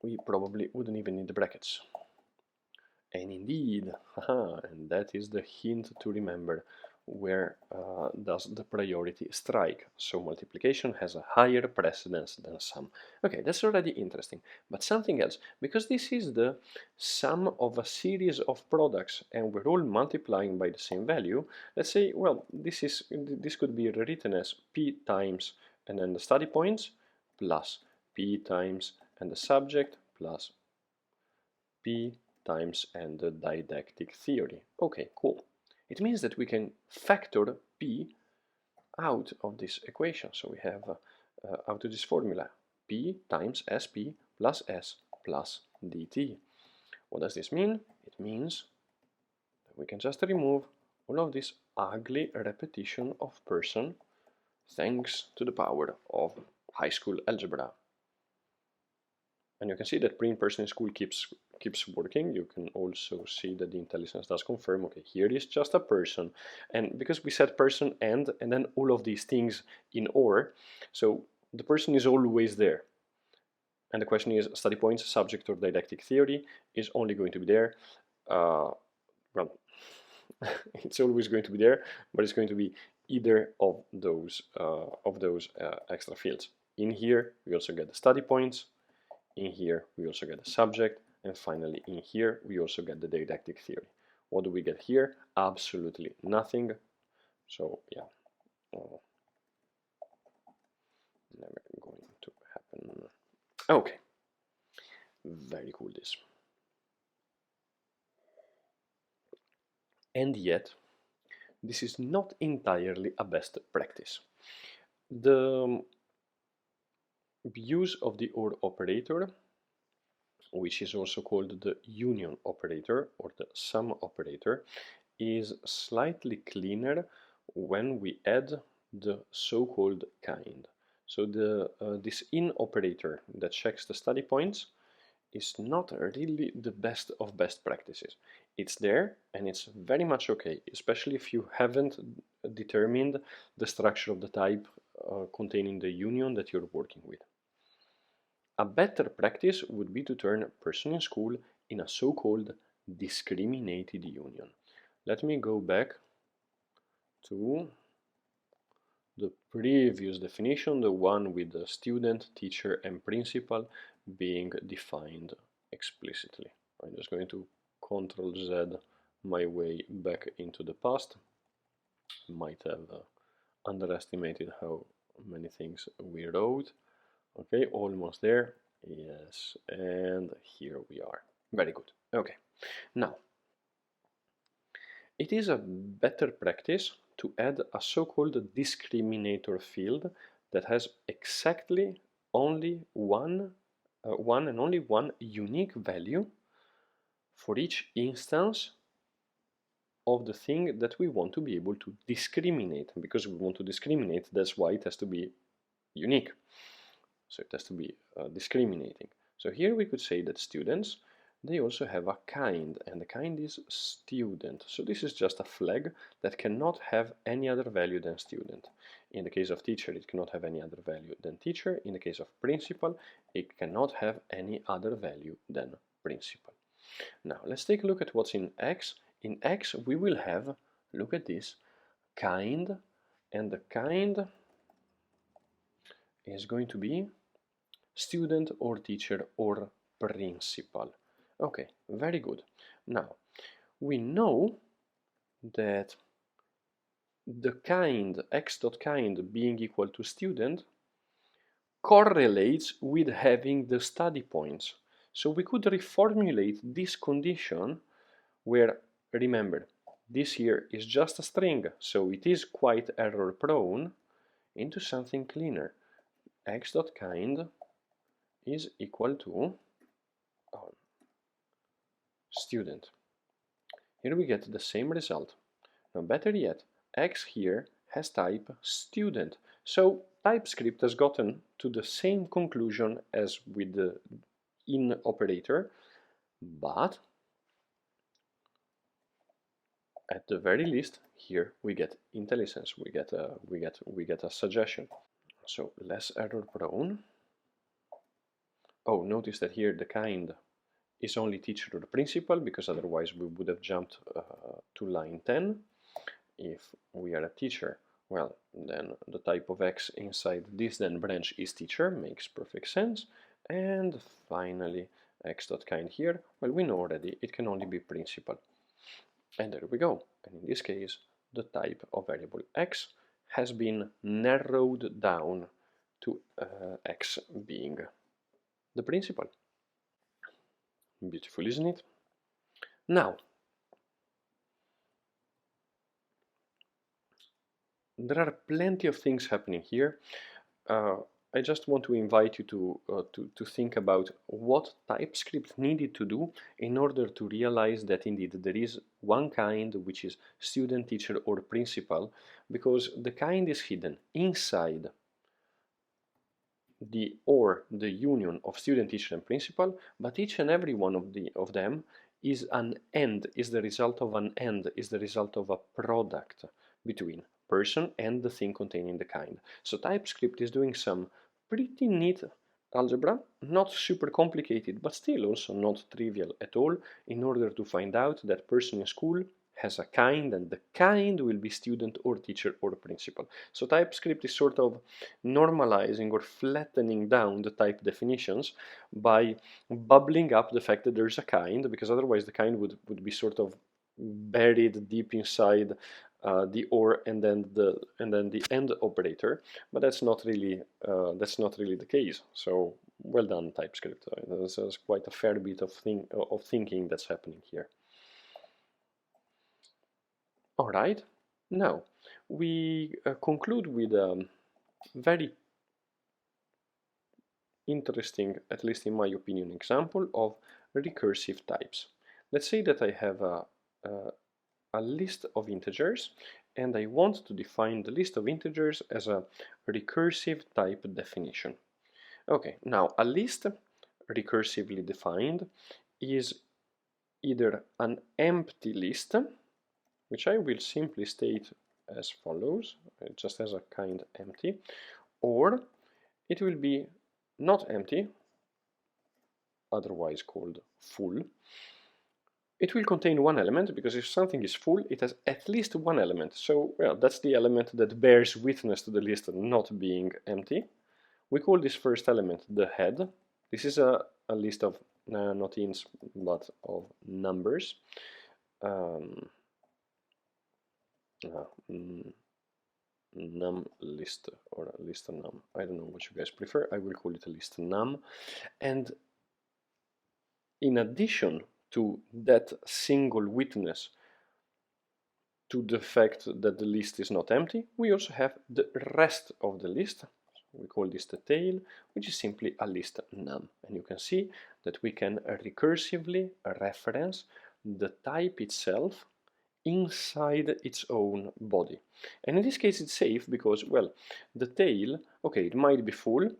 S1: we probably wouldn't even need the brackets. And indeed, and that is the hint to remember where does the priority strike. So multiplication has a higher precedence than sum. Okay, that's already interesting. But something else, because this is the sum of a series of products and we're all multiplying by the same value, let's say, well, this could be rewritten as P times and then the study points plus P times and the subject plus P times and the didactic theory. Okay, cool. It means that we can factor P out of this equation. So we have out of this formula, P times SP plus S plus dt. What does this mean? It means that we can just remove all of this ugly repetition of person thanks to the power of high school algebra. And you can see that print person in school keeps working. You can also see that the IntelliSense does confirm, okay, here is just a person. And because we said person and then all of these things in OR, so the person is always there. And the question is, study points, subject, or didactic theory is only going to be there. Well, it's always going to be there, but it's going to be either of those extra fields. In here, we also get the study points. In here, we also get the subject. And finally, in here, we also get the didactic theory. What do we get here? Absolutely nothing. So, yeah, never going to happen. Okay, very cool this. And yet, this is not entirely a best practice. The use of the OR operator, which is also called the union operator or the sum operator, is slightly cleaner when we add the so-called kind. So this in operator that checks the study points is not really the best of best practices. It's there and it's very much okay, especially if you haven't determined the structure of the type containing the union that you're working with. A better practice would be to turn person in school in a so-called discriminated union. Let me go back to the previous definition, the one with the student, teacher, and principal being defined explicitly. I'm just going to Ctrl Z my way back into the past. Might have underestimated how many things we wrote. Okay, almost there. Yes, and here we are. Very good. Okay, now it is a better practice to add a so-called discriminator field that has exactly only one and only one unique value for each instance of the thing that we want to be able to discriminate. And because we want to discriminate, that's why it has to be unique. So it has to be discriminating. So here we could say that students, they also have a kind, and the kind is student. So this is just a flag that cannot have any other value than student. In the case of teacher, it cannot have any other value than teacher. In the case of principal, it cannot have any other value than principal. Now, let's take a look at what's in X. In X, we will have, look at this, kind, and the kind is going to be student or teacher or principal. Okay, very good. Now, we know that the kind, x.kind being equal to student, correlates with having the study points. So we could reformulate this condition where, remember, this here is just a string, so it is quite error prone, into something cleaner. X.kind is equal to student. Here we get the same result. Now better yet, X here has type student. So TypeScript has gotten to the same conclusion as with the in operator, but at the very least here we get intelligence, we get a suggestion. So less error prone. Oh, notice that here the kind is only teacher or principal, because otherwise we would have jumped to line 10. If we are a teacher, well, then the type of X inside this then branch is teacher, makes perfect sense. And finally, X.kind here, well, we know already it can only be principal. And there we go. And in this case, the type of variable X has been narrowed down to X being the principal. Beautiful, isn't it? Now, there are plenty of things happening here. I just want to invite you to think about what TypeScript needed to do in order to realize that indeed there is one kind, which is student, teacher, or principal, because the kind is hidden inside the union of student, teacher, and principal, but each and every one of them is an and, is the result of an and, is the result of a product between person and the thing containing the kind. So TypeScript is doing some pretty neat algebra, not super complicated, but still also not trivial at all, in order to find out that person in school has a kind, and the kind will be student or teacher or principal. So TypeScript is sort of normalizing or flattening down the type definitions by bubbling up the fact that there's a kind, because otherwise the kind would be sort of buried deep inside the or and then the and operator, but that's not really the case. So well done, TypeScript. There's quite a fair bit of thinking that's happening here. All right, now we conclude with a very interesting, at least in my opinion, example of recursive types. Let's say that I have a list of integers, and I want to define the list of integers as a recursive type definition. Okay, now a list recursively defined is either an empty list, which I will simply state as follows, just as a kind empty, or it will be not empty, otherwise called full. It will contain one element, because if something is full, it has at least one element. So, well, that's the element that bears witness to the list not being empty. We call this first element the head. This is a list of not ints, but of numbers. Num list, or a list num. I don't know what you guys prefer. I will call it a list num. And in addition to that single witness to the fact that the list is not empty, we also have the rest of the list. We call this the tail, which is simply a list num. And you can see that we can recursively reference the type itself inside its own body. And in this case it's safe because, well, the tail, okay, it might be full,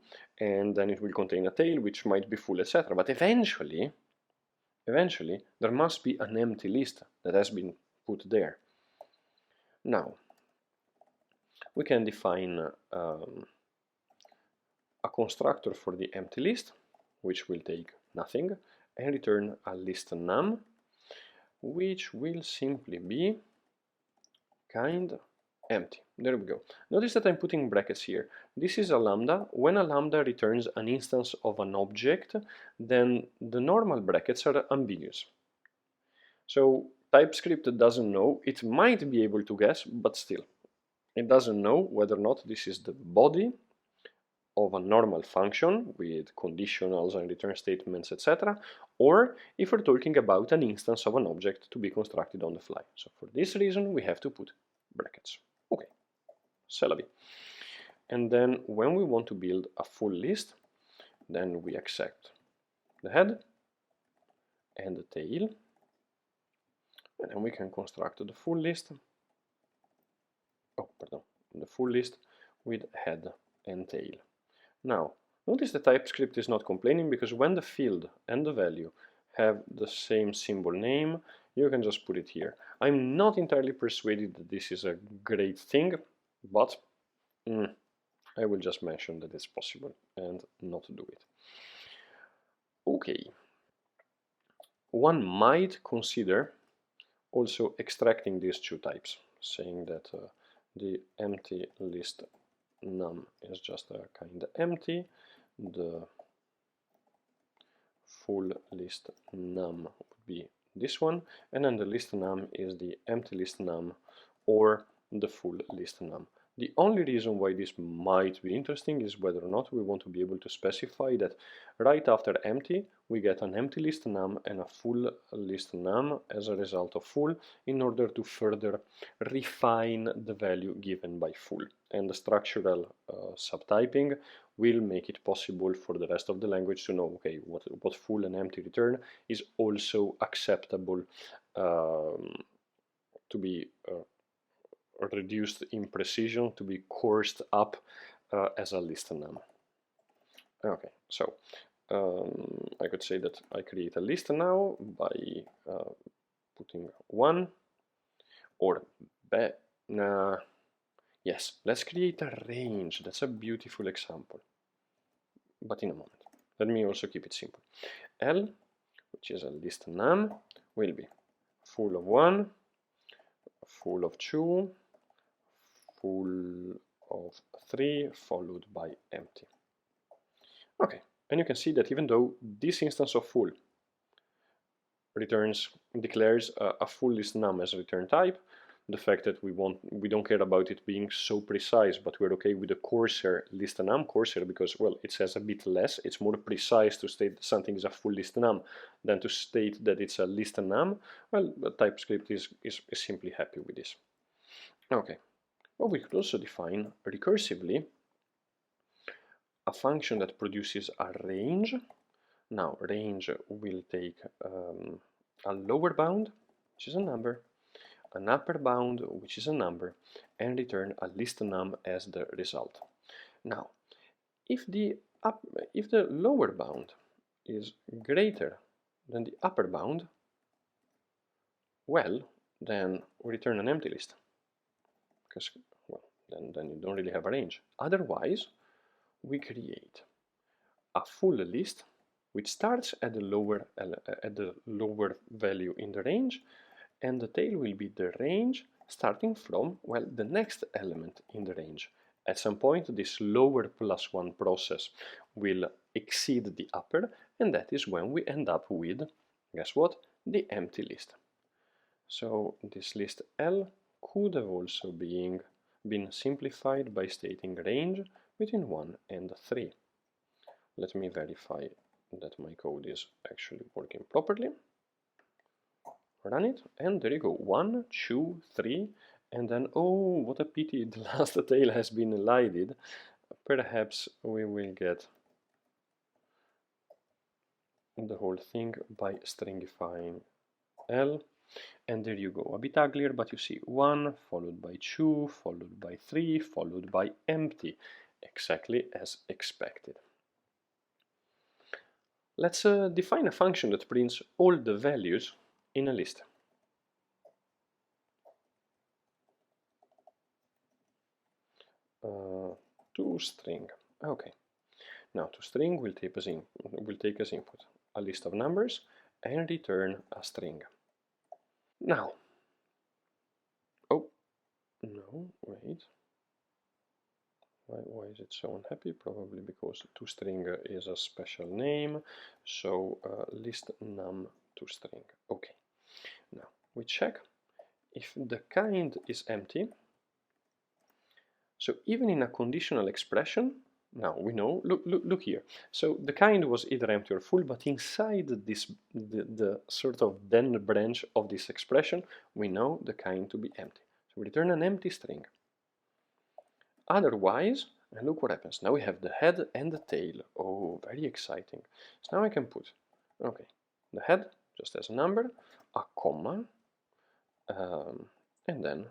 S1: and then it will contain a tail which might be full, etc. But eventually there must be an empty list that has been put there. Now, we can define a constructor for the empty list, which will take nothing, and return a list num, which will simply be kind empty. There we go. Notice that I'm putting brackets here. This is a lambda. When a lambda returns an instance of an object, then the normal brackets are ambiguous. So TypeScript doesn't know. It might be able to guess, but still. It doesn't know whether or not this is the body of a normal function with conditionals and return statements, etc., or if we're talking about an instance of an object to be constructed on the fly. So for this reason, we have to put brackets. Okay, c'est la vie. And then when we want to build a full list, then we accept the head and the tail, and then we can construct the full list. The full list with head and tail. Now, notice the TypeScript is not complaining, because when the field and the value have the same symbol name, you can just put it here. I'm not entirely persuaded that this is a great thing, but I will just mention that it's possible and not do it. Okay. One might consider also extracting these two types, saying that the empty list num is just a kind of empty, the full list num would be this one, and then the list num is the empty list num or the full list num. The only reason why this might be interesting is whether or not we want to be able to specify that right after empty we get an empty list num and a full list num as a result of full, in order to further refine the value given by full. And the structural subtyping will make it possible for the rest of the language to know, okay, what full and empty return is also acceptable to be reduced in precision, to be coursed up as a list num. Okay, so I could say that I create a list now by putting 1, or yes, let's create a range. That's a beautiful example, but in a moment. Let me also keep it simple. L, which is a list num, will be full of 1, full of 2, full of 3, followed by empty. Okay, and you can see that even though this instance of full declares a full list num as a return type, the fact that we don't care about it being so precise, but we're okay with the coarser list num, coarser because, well, it says a bit less. It's more precise to state that something is a full list num than to state that it's a list num. Well, the TypeScript is simply happy with this. Okay. Well, we could also define recursively a function that produces a range. Now, range will take a lower bound, which is a number, an upper bound, which is a number, and return a list num as the result. Now, if the lower bound is greater than the upper bound, well, then we return an empty list, because, well, then you don't really have a range. Otherwise, we create a full list which starts at the lower value in the range, and the tail will be the range starting from, well, the next element in the range. At some point, this lower plus 1 process will exceed the upper, and that is when we end up with, guess what, the empty list. So this list L could have also been simplified by stating range between 1 and 3. Let me verify that my code is actually working properly. Run it, and there you go, 1, 2, 3, and then, oh, what a pity, the last tail has been elided. Perhaps we will get the whole thing by stringifying L, and there you go, a bit uglier, but you see 1 followed by 2 followed by 3 followed by empty, exactly as expected. Let's define a function that prints all the values in a list. ToString. Okay. Now ToString will take as input a list of numbers and return a string. Now, No, wait. Why is it so unhappy? Probably because toString is a special name. So list num toString. Okay. Now we check if the kind is empty. So even in a conditional expression, now we know, look here. So the kind was either empty or full, but inside this, the sort of then branch of this expression, we know the kind to be empty. So we return an empty string. Otherwise, and look what happens. Now we have the head and the tail. Oh, very exciting. So now I can put, okay, the head just as a number, a comma, and then,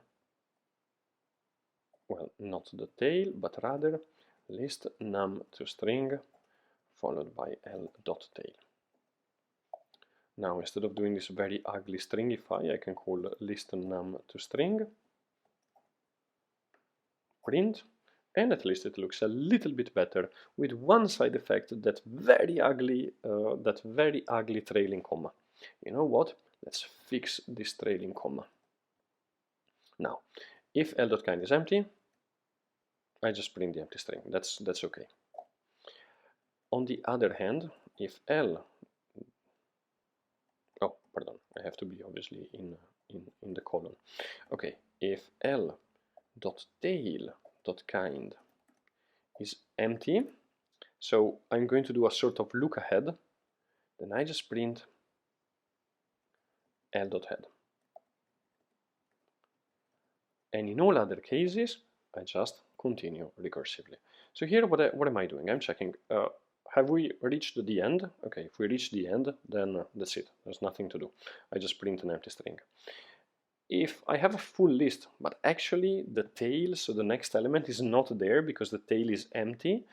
S1: well, not the tail, but rather list num toString followed by l.tail. Now instead of doing this very ugly stringify, I can call list num toString, print, and at least it looks a little bit better with one side effect, that very ugly trailing comma. You know what? Let's fix this trailing comma. Now, if l.kind is empty, I just print the empty string. That's okay. On the other hand, if l, oh, pardon, I have to be obviously in the column. Okay, if l.tail.kind is empty, so I'm going to do a sort of look ahead, then I just print l.head. And in all other cases, I just continue recursively. So here, what am I doing? I'm checking, have we reached the end? Okay, if we reach the end, then that's it. There's nothing to do. I just print an empty string. If I have a full list, but actually the tail, so the next element is not there because the tail is empty,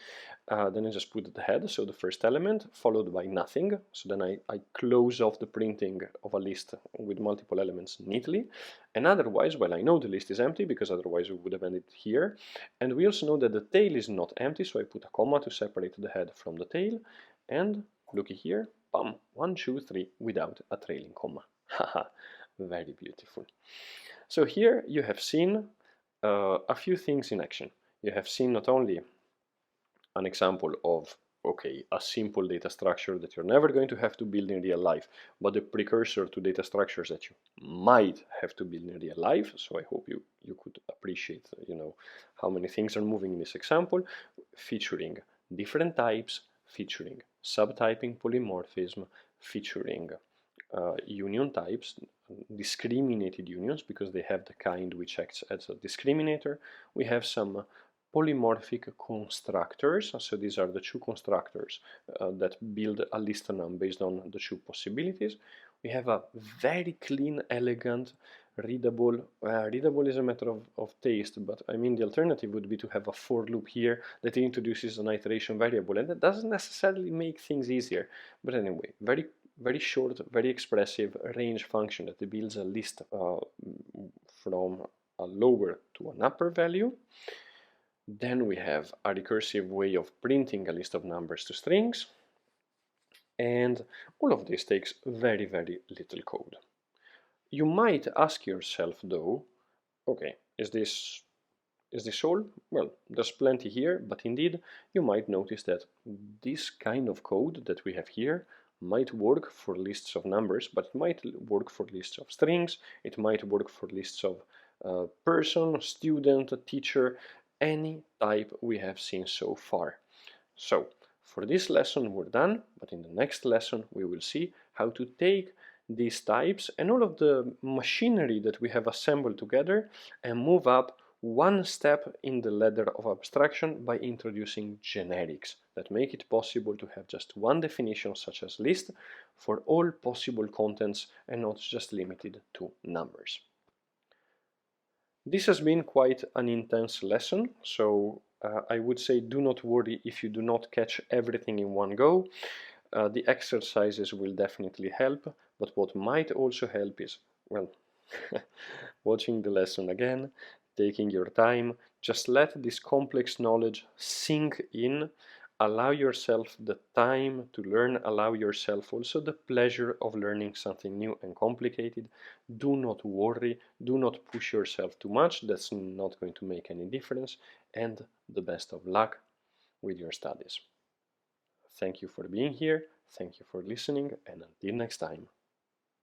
S1: then I just put the head, so the first element, followed by nothing. So then I close off the printing of a list with multiple elements neatly. And otherwise, well, I know the list is empty because otherwise we would have ended here. And we also know that the tail is not empty, so I put a comma to separate the head from the tail. And looky here, bam, 1, 2, 3, without a trailing comma. Haha. Very beautiful. So here you have seen a few things in action. You have seen not only an example of, okay, a simple data structure that you're never going to have to build in real life, but the precursor to data structures that you might have to build in real life. So I hope you could appreciate, you know, how many things are moving in this example, featuring different types, featuring subtyping polymorphism, featuring union types, discriminated unions because they have the kind which acts as a discriminator. We have some polymorphic constructors, so these are the two constructors that build a list num based on the two possibilities. We have a very clean, elegant, readable, readable is a matter of taste, but I mean the alternative would be to have a for loop here that introduces an iteration variable, and that doesn't necessarily make things easier, but anyway, very short, very expressive range function that builds a list from a lower to an upper value. Then we have a recursive way of printing a list of numbers to strings. And all of this takes very little code. You might ask yourself though, okay, is this all? Well, there's plenty here, but indeed you might notice that this kind of code that we have here might work for lists of numbers, but it might work for lists of strings, it might work for lists of person, student, teacher, any type we have seen so far. So for this lesson we're done, but in the next lesson we will see how to take these types and all of the machinery that we have assembled together and move up one step in the ladder of abstraction by introducing generics that make it possible to have just one definition such as list for all possible contents and not just limited to numbers. This has been quite an intense lesson, so I would say do not worry if you do not catch everything in one go. The exercises will definitely help, but what might also help is, well, watching the lesson again, taking your time, just let this complex knowledge sink in. Allow yourself the time to learn, allow yourself also the pleasure of learning something new and complicated. Do not worry, do not push yourself too much, that's not going to make any difference, and the best of luck with your studies. Thank you for being here, thank you for listening, and until next time.